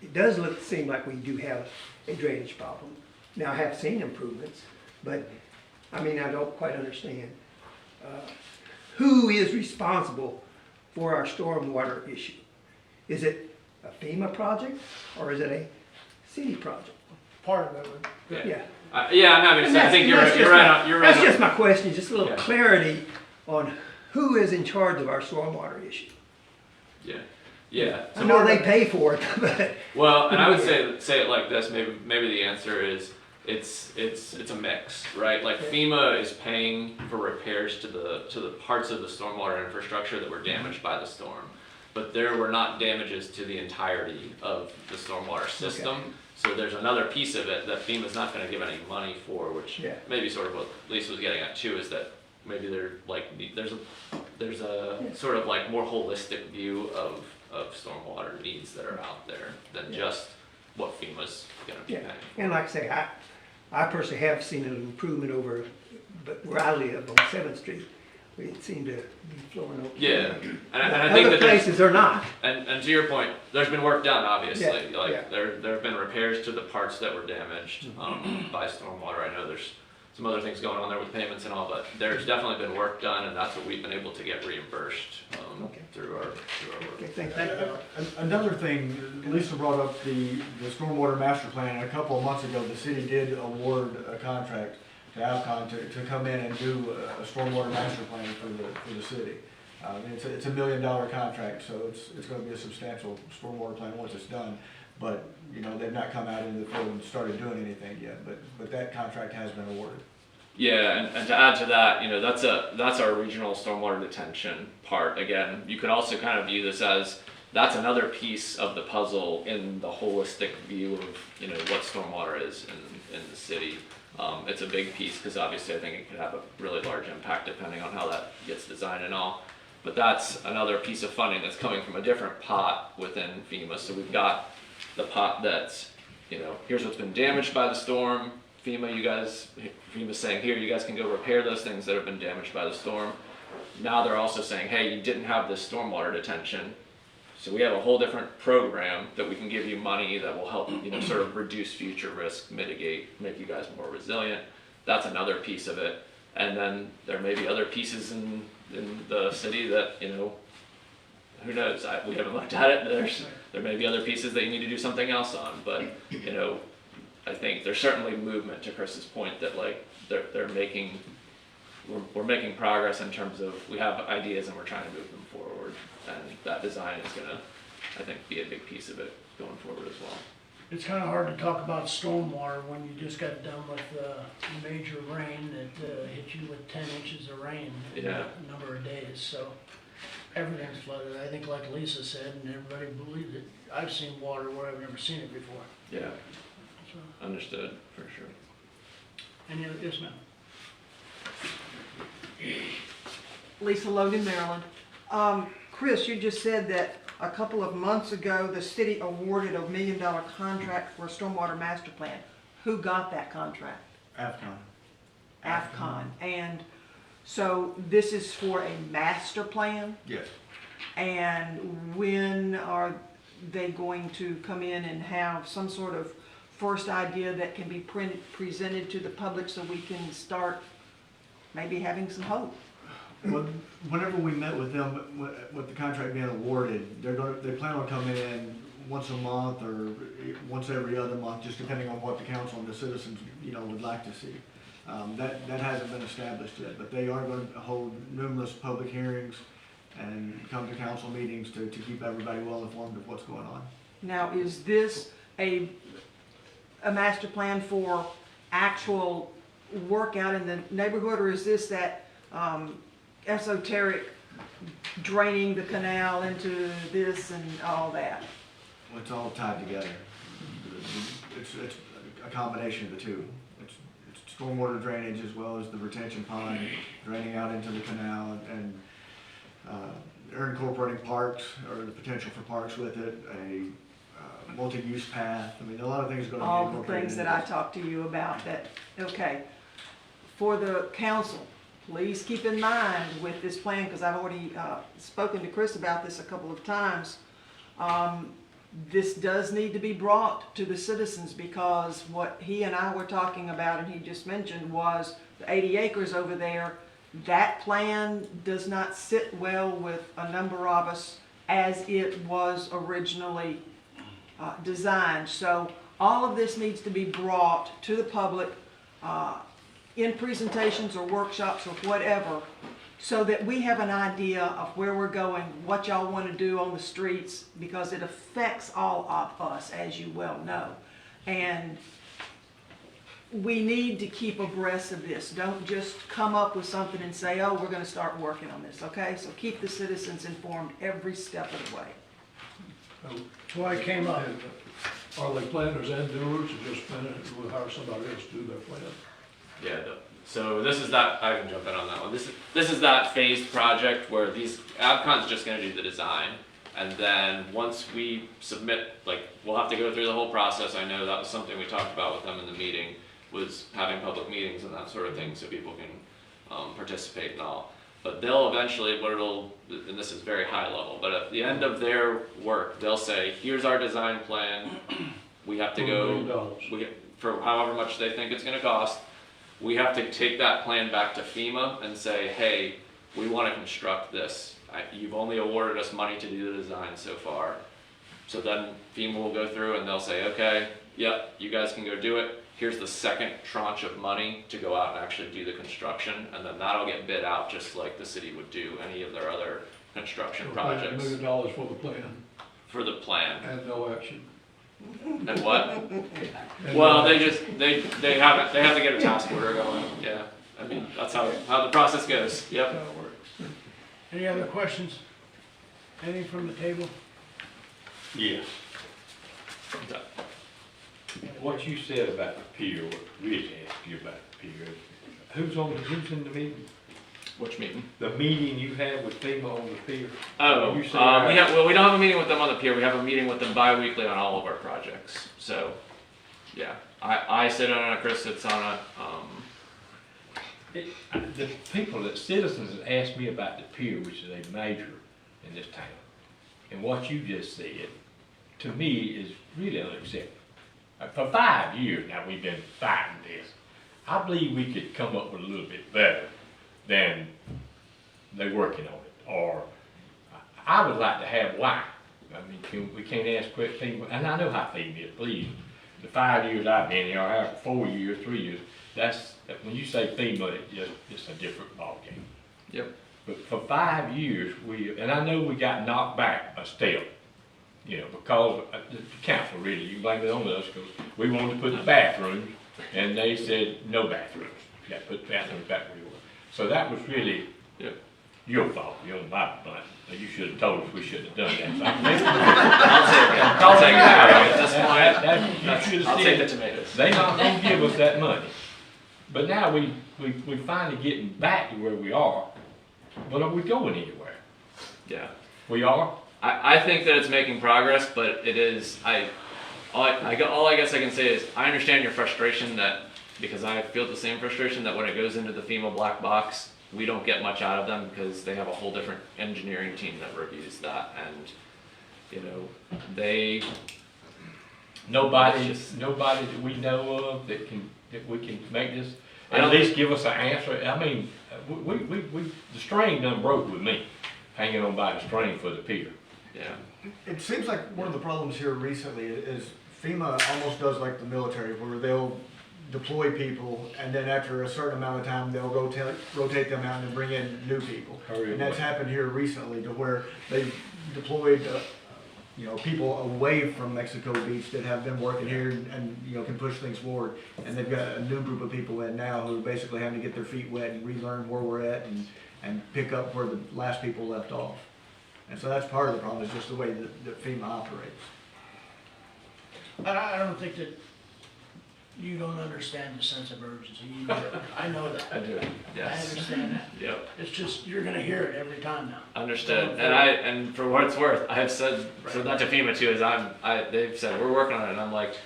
it does seem like we do have a drainage problem. Now, I have seen improvements, but I mean, I don't quite understand. Who is responsible for our stormwater issue? Is it a FEMA project or is it a city project? Part of it. Yeah. Yeah, I'm happy to say, I think you're right. That's just my question, just a little clarity on who is in charge of our stormwater issue. Yeah. I know they pay for it, but. Well, and I would say it like this. Maybe the answer is it's a mix, right? Like FEMA is paying for repairs to the parts of the stormwater infrastructure that were damaged by the storm, but there were not damages to the entirety of the stormwater system. Okay. So there's another piece of it that FEMA's not going to give any money for, which maybe sort of what Lisa was getting at too, is that maybe there's a sort of like more holistic view of stormwater needs that are out there than just what FEMA's going to be paying. And like I say, I personally have seen an improvement over, but where I live on 7th Street, it seemed to be flowing over. Yeah, and I think other places are not. And to your point, there's been work done, obviously. Yeah. There have been repairs to the parts that were damaged by stormwater. I know there's some other things going on there with payments and all, but there's definitely been work done, and that's what we've been able to get reimbursed through our work. Okay, thank you. Another thing, Lisa brought up the stormwater master plan, and a couple of months ago, the city did award a contract to Alcon to come in and do a stormwater master plan for the city. It's $1 million contract, so it's going to be a substantial stormwater plan once it's done. But you know, they've not come out into the field and started doing anything yet. But that contract has been awarded. Yeah, and to add to that, you know, that's our regional stormwater detention part. Again, you could also kind of view this as that's another piece of the puzzle in the holistic view of, you know, what stormwater is in the city. It's a big piece because obviously I think it could have a really large impact depending on how that gets designed and all. But that's another piece of funding that's coming from a different pot within FEMA. So we've got the pot that's, you know, here's what's been damaged by the storm. FEMA's saying, here, you guys can go repair those things that have been damaged by the storm. Now they're also saying, hey, you didn't have this stormwater detention. So we have a whole different program that we can give you money that will help, you know, sort of reduce future risk, mitigate, make you guys more resilient. that's another piece of it. And then there may be other pieces in the city that, you know, who knows? We haven't looked at it. There may be other pieces that you need to do something else on, but, you know, I think there's certainly movement, to Chris's point, that like we're making progress in terms of we have ideas and we're trying to move them forward, and that design is gonna, I think, be a big piece of it going forward as well. It's kind of hard to talk about stormwater when you just got done with major rain that hit you with 10 inches of rain in a number of days. So everything's flooded. I think, like Lisa said, and everybody believes it. I've seen water where I've never seen it before. Yeah. So, Understood, for sure. any other, yes, ma'am. Lisa Logan, Maryland. Chris, you just said that a couple of months ago, the city awarded $1 million contract for a stormwater master plan. Who got that contract? AFCON. AFCON. And so this is for a master plan? Yes. And when are they going to come in and have some sort of first idea that can be presented to the public so we can start maybe having some hope? Whenever we met with them, with the contract being awarded, they plan on coming in once a month or once every other month, just depending on what the council and the citizens, you know, would like to see. That hasn't been established yet, but they are going to hold numerous public hearings and come to council meetings to keep everybody well informed of what's going on. Now, is this a master plan for actual work out in the neighborhood, or is this that esoteric draining the canal into this and all that? Well, it's all tied together. It's a combination of the two. It's stormwater drainage as well as the retention pond draining out into the canal, and they're incorporating parks, or the potential for parks with it, a multi-use path. I mean, a lot of things are going to be All the incorporated. things that I talked to you about that, okay. For the council, please keep in mind with this plan, because I've already spoken to Chris about this a couple of times. This does need to be brought to the citizens, because what he and I were talking about, and he just mentioned, was the 80 acres over there. That plan does not sit well with a number of us as it was originally designed. So all of this needs to be brought to the public in presentations or workshops or whatever, so that we have an idea of where we're going, what y'all want to do on the streets, because it affects all of us, as you well know. And we need to keep abreast of this. Don't just come up with something and say, oh, we're going to start working on this, okay? So keep the citizens informed every step of the way. That's why I came up. Are they planners and doers, or just planners, we'll hire somebody else to do their plan? Yeah, so this is that, I can jump in on that one. This is that phased project where AvCon's just gonna do the design. And then once we submit, like, we'll have to go through the whole process. I know that was something we talked about with them in the meeting, was having public meetings and that sort of thing so people can participate and all. But they'll eventually, and this is very high level, but at the end of their work, they'll say, here's our design plan. We have to go, for however much they think it's gonna cost. We have to take that plan back to FEMA and say, hey, we want to construct this. You've only awarded us money to do the design so far. So then FEMA will go through and they'll say, okay, yep, you guys can go do it. Here's the second tranche of money to go out and actually do the construction. And then that'll get bid out just like the city would do any of their other construction projects. $1 million for the plan. For the plan. And no action. And what? Well, they have to get a task order going. Yeah, I mean that's how the process goes. Yep. Any other questions? Anything from the table? Yes. What you said about the pier, what Rich asked you about the pier, who's in the meeting? Which meeting? The meeting you had with FEMA on the pier. Oh, we don't have a meeting with them on the pier. We have a meeting with them bi-weekly on all of our projects. So, yeah, I sit on it, Chris sits on it. The citizens have asked me about the pier, which is a major in this town. And what you just said, to me, is really unacceptable. For 5 years now, we've been fighting this. I believe we could come up with a little bit better than they're working on it. Or I would like to have why. I mean, we can't ask questions, and I know how FEMA is, please. The 5 years I've been here, I have 4 years, 3 years, when you say FEMA, it's a different ballgame. Yep. But for 5 years, and I know we got knocked back a step, you know, because the council really, you blame it on us, because we wanted to put the bathrooms, and they said no bathrooms. You got to put the bathrooms back where you were. So that was really your fault, you're on my butt. You should have told us we shouldn't have done that. I'll take it. At this point, I'll take the tomatoes. They're not gonna give us that money. But now we finally getting back to where we are, but are we going anywhere? Yeah. We are? I think that it's making progress, but it is, all I guess I can say is, I understand your frustration because I feel the same frustration that when it goes into the FEMA black box, we don't get much out of them because they have a whole different engineering team that reviews that, and, you know, Nobody that we know of that we can make this, at least give us an answer. I mean, the string done broke with me, hanging on by the string for the pier. Yeah. It seems like one of the problems here recently is FEMA almost does like the military, where they'll deploy people, and then after a certain amount of time, they'll rotate them out and bring in new people. And that's happened here recently, to where they've deployed, people away from Mexico Beach that have been working here and can push things forward. And they've got a new group of people in now who are basically having to get their feet wet and relearn where we're at and pick up where the last people left off. And so that's part of the problem, is just the way that FEMA operates. I don't think that you don't understand the sense of urgency. You do. I know that. I do. Yes. I understand that. Yep. It's just, you're gonna hear it every time now. Understood. And for what it's worth, I have said that to FEMA too, they've said, we're working on it, and I'm like,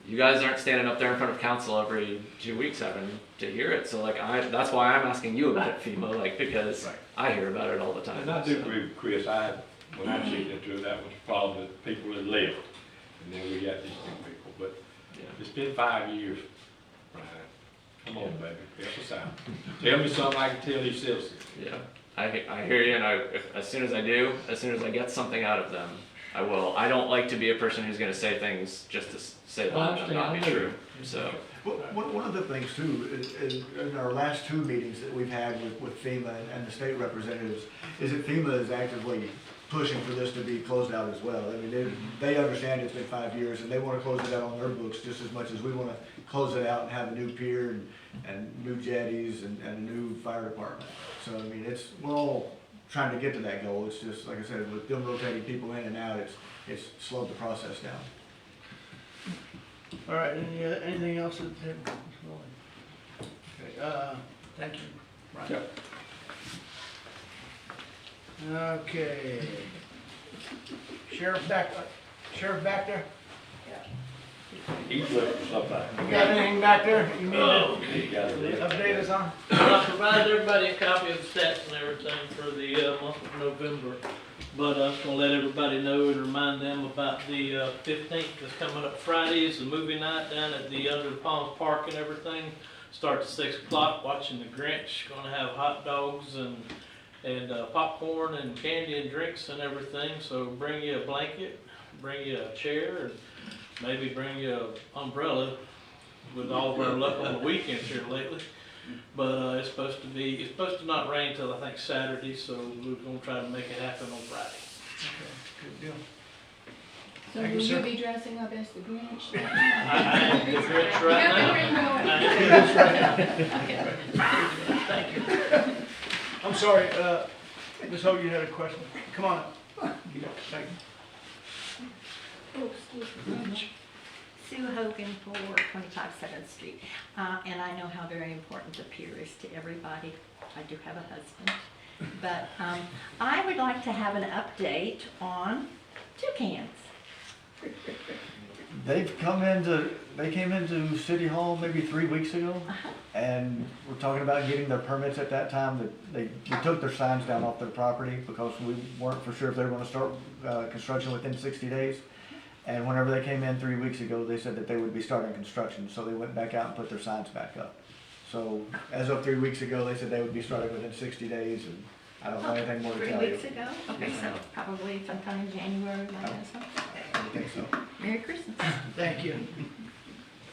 you guys aren't standing up there in front of council every 2 weeks having to hear it. So like, that's why I'm asking you about it, FEMA, because I hear about it all the time. And I do agree with Chris. When I checked into it, that was the problem with people that left. And then we got these new people. But it's been 5 years, Brian. Come on, baby. Help us out. Tell me something I can tell these citizens. Yeah, I hear you, and as soon as I get something out of them, I will. I don't like to be a person who's going to say things just to say them and not be true. So. One of the things too, is in our last 2 meetings that we've had with FEMA and the state representatives, is that FEMA is actively pushing for this to be closed out as well. I mean, they understand it's been 5 years, and they want to close it out on their books just as much as we want to close it out and have a new pier and new jetties and a new fire department. So I mean, we're all trying to get to that goal. It's just, like I said, with them rotating people in and out, it's slowed the process down. All right, anything else? Okay, thank you, Brian. Yep. Okay. Sheriff back there? He's looking for something. You got anything back there you need to update us on? I provided everybody a copy of the stats and everything for the month of November. But I was gonna let everybody know and remind them about the 15th that's coming up Friday. It's a movie night down at the Under the Palms Park and everything. Starts at 6 o'clock, watching The Grinch. Gonna have hot dogs and popcorn and candy and drinks and everything. So bring you a blanket, bring you a chair, and maybe bring you an umbrella with all of our luck on the weekends here lately. But it's supposed to not rain till I think Saturday, so we're gonna try to make it happen on Friday. Okay, good deal. So Thank will you, you sir. be dressing up as the Grinch? I am the Grinch right now. Thank you. I'm sorry, Ms. Hogue, you had a question? Come on up. Thank you. Oh, excuse me. Sue Hogan for 25 7th Street. And I know how very important the pier is to everybody. I do have a husband. But I would like to have an update on toucans. They came into City Hall maybe 3 weeks ago, and we're talking about getting their permits at that time. That we took their signs down off their property because we weren't for sure if they were going to start construction within 60 days. And whenever they came in 3 weeks ago, they said that they would be starting construction, so they went back out and put their signs back up. So as of 3 weeks ago, they said they would be starting within 60 days, and I don't know anything more to tell you. 3 weeks ago? Okay, so probably sometime in January, like that, something. I would think so. Merry Christmas. Thank you.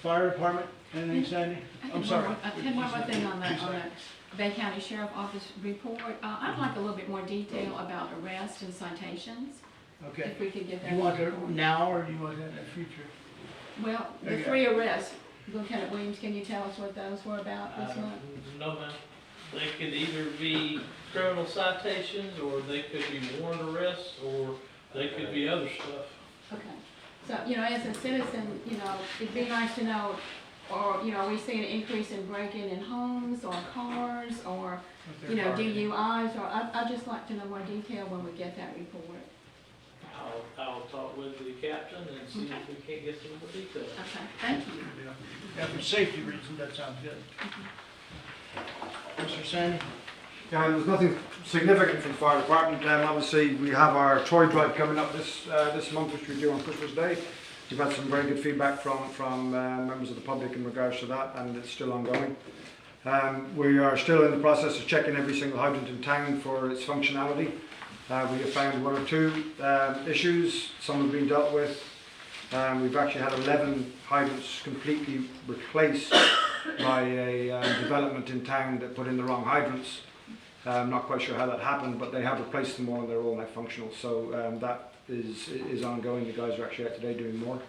Fire department, anything, Sandy? I'm sorry. I had one more thing on the Bay County Sheriff Office report. I'd like a little bit more detail about arrests and citations. Okay. If we could get that. You want it now, or do you want it in the future? Well, the Okay. 3 arrests, Lieutenant Williams, can you tell us what those were about this month? No, ma'am. They could either be criminal citations, or they could be warrant arrests, or they could be other stuff. Okay. So, you know, as a citizen, you know, it'd be nice to know, or, you know, are we seeing an increase in breaking in homes or cars or, you know, DUIs? Or I'd just like to know more detail when we get that report. I'll talk with the captain and see if we can't get some more details. Okay, thank you. Yeah, for safety reasons, that sounds good. Mr. Sandy? There's nothing significant from the fire department. Obviously, we have our toy drive coming up this month, which we do on Christmas Day. We've had some very good feedback from members of the public in regards to that, and it's still ongoing. We are still in the process of checking every single hydrant in town for its functionality. We have found 1 or 2 issues. Some have been dealt with. We've actually had 11 hydrants completely replaced by a development in town that put in the wrong hydrants. I'm not quite sure how that happened, but they have replaced them all and they're all now functional. So that is ongoing. The guys are actually out today doing more.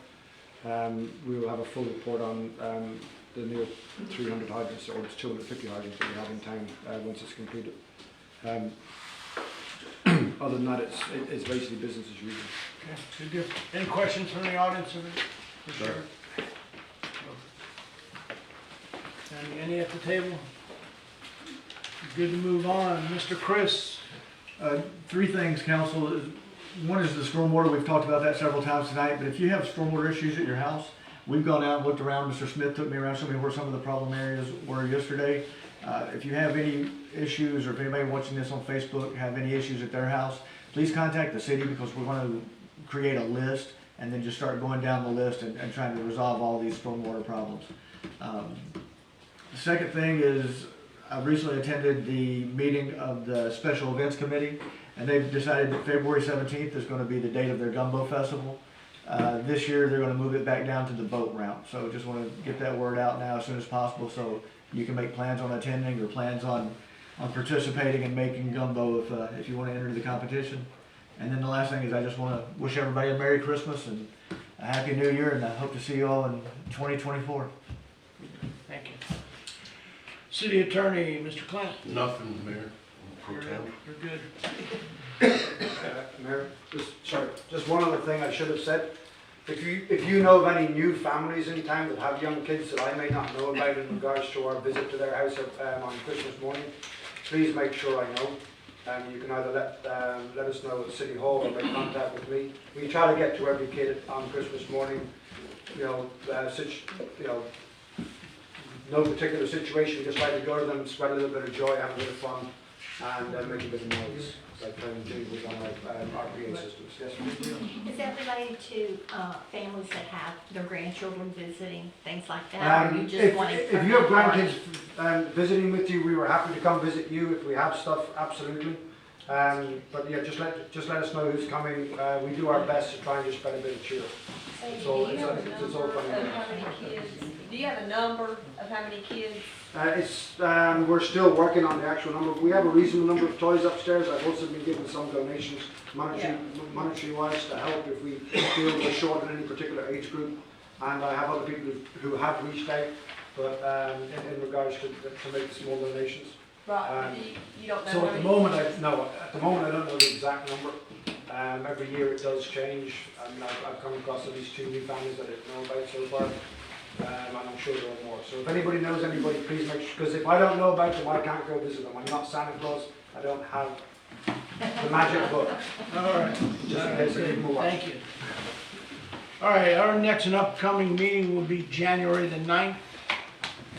We will have a full report on the new 300 hydrants, or it's 250 hydrants that we have in town once it's completed. Other than that, it's basically business as usual. Okay, good deal. Any questions from the audience? Sure. Any at the table? Good to move on. Mr. Chris? 3 things, council. One is the stormwater. We've talked about that several times tonight, but if you have stormwater issues at your house, we've gone out and looked around. Mr. Smith took me around, showed me where some of the problem areas were yesterday. If you have any issues, or if anybody watching this on Facebook have any issues at their house, please contact the city, because we're going to create a list and then just start going down the list and trying to resolve all these stormwater problems. The second thing is, I recently attended the meeting of the Special Events Committee, and they've decided that February 17th is going to be the date of their Gumbo Festival. This year they're going to move it back down to the boat route. So just want to get that word out now as soon as possible, so you can make plans on attending or plans on participating and making gumbo if you want to enter the competition. And then the last thing is, I just want to wish everybody a Merry Christmas and a Happy New Year, and I hope to see you all in 2024. Thank you. City Attorney, Mr. Clint? Nothing, Mayor. Pro tem. You're good. Mayor, just one other thing I should have said. If you know of any new families in town that have young kids that I may not know about in regards to our visit to their house on Christmas morning, please make sure I know. You can either let us know at City Hall or make contact with me. We try to get to every kid on Christmas morning. No particular situation. We just like to go to them, spread a little bit of joy, have a bit of fun, and make a bit of noise. Like playing jingles on our PA systems. Yes, Is that related to families that have their grandchildren visiting, things like that? Or you just wanting if you have grandkids visiting with you, we were happy to come visit you if we have stuff. Absolutely. But yeah, just let us know who's coming. We do our best to try and just spread a bit of cheer. It's all funny. Do you have a number of how many kids? We're still working on the actual number. We have a reasonable number of toys upstairs. I've also been given some donations, monetary wise, to help if we feel we're short in any particular age group. And I have other people who have reached out, but in regards to make small donations. Right. You don't know. So at the moment, I don't know the exact number. Every year it does change, and I've come across at least 2 new families that I didn't know about so far. And I'm sure there are more. So if anybody knows anybody, please make sure, because if I don't know about them, I can't go visit them. I'm not Santa Claus. I don't have the magic book. All right. Just in case I need more. Thank you. All right, our next and upcoming meeting will be January the 9th,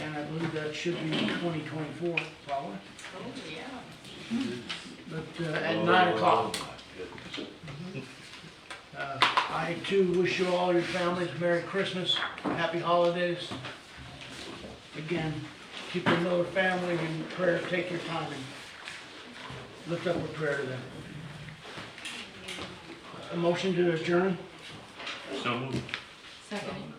and I believe that should be 2024, probably. Oh, yeah. But at 9 o'clock. I too wish you all your families Merry Christmas, Happy Holidays. Again, keep the Miller family in prayer, take your time and lift up a prayer to them. A motion to adjourn? So moved. Second.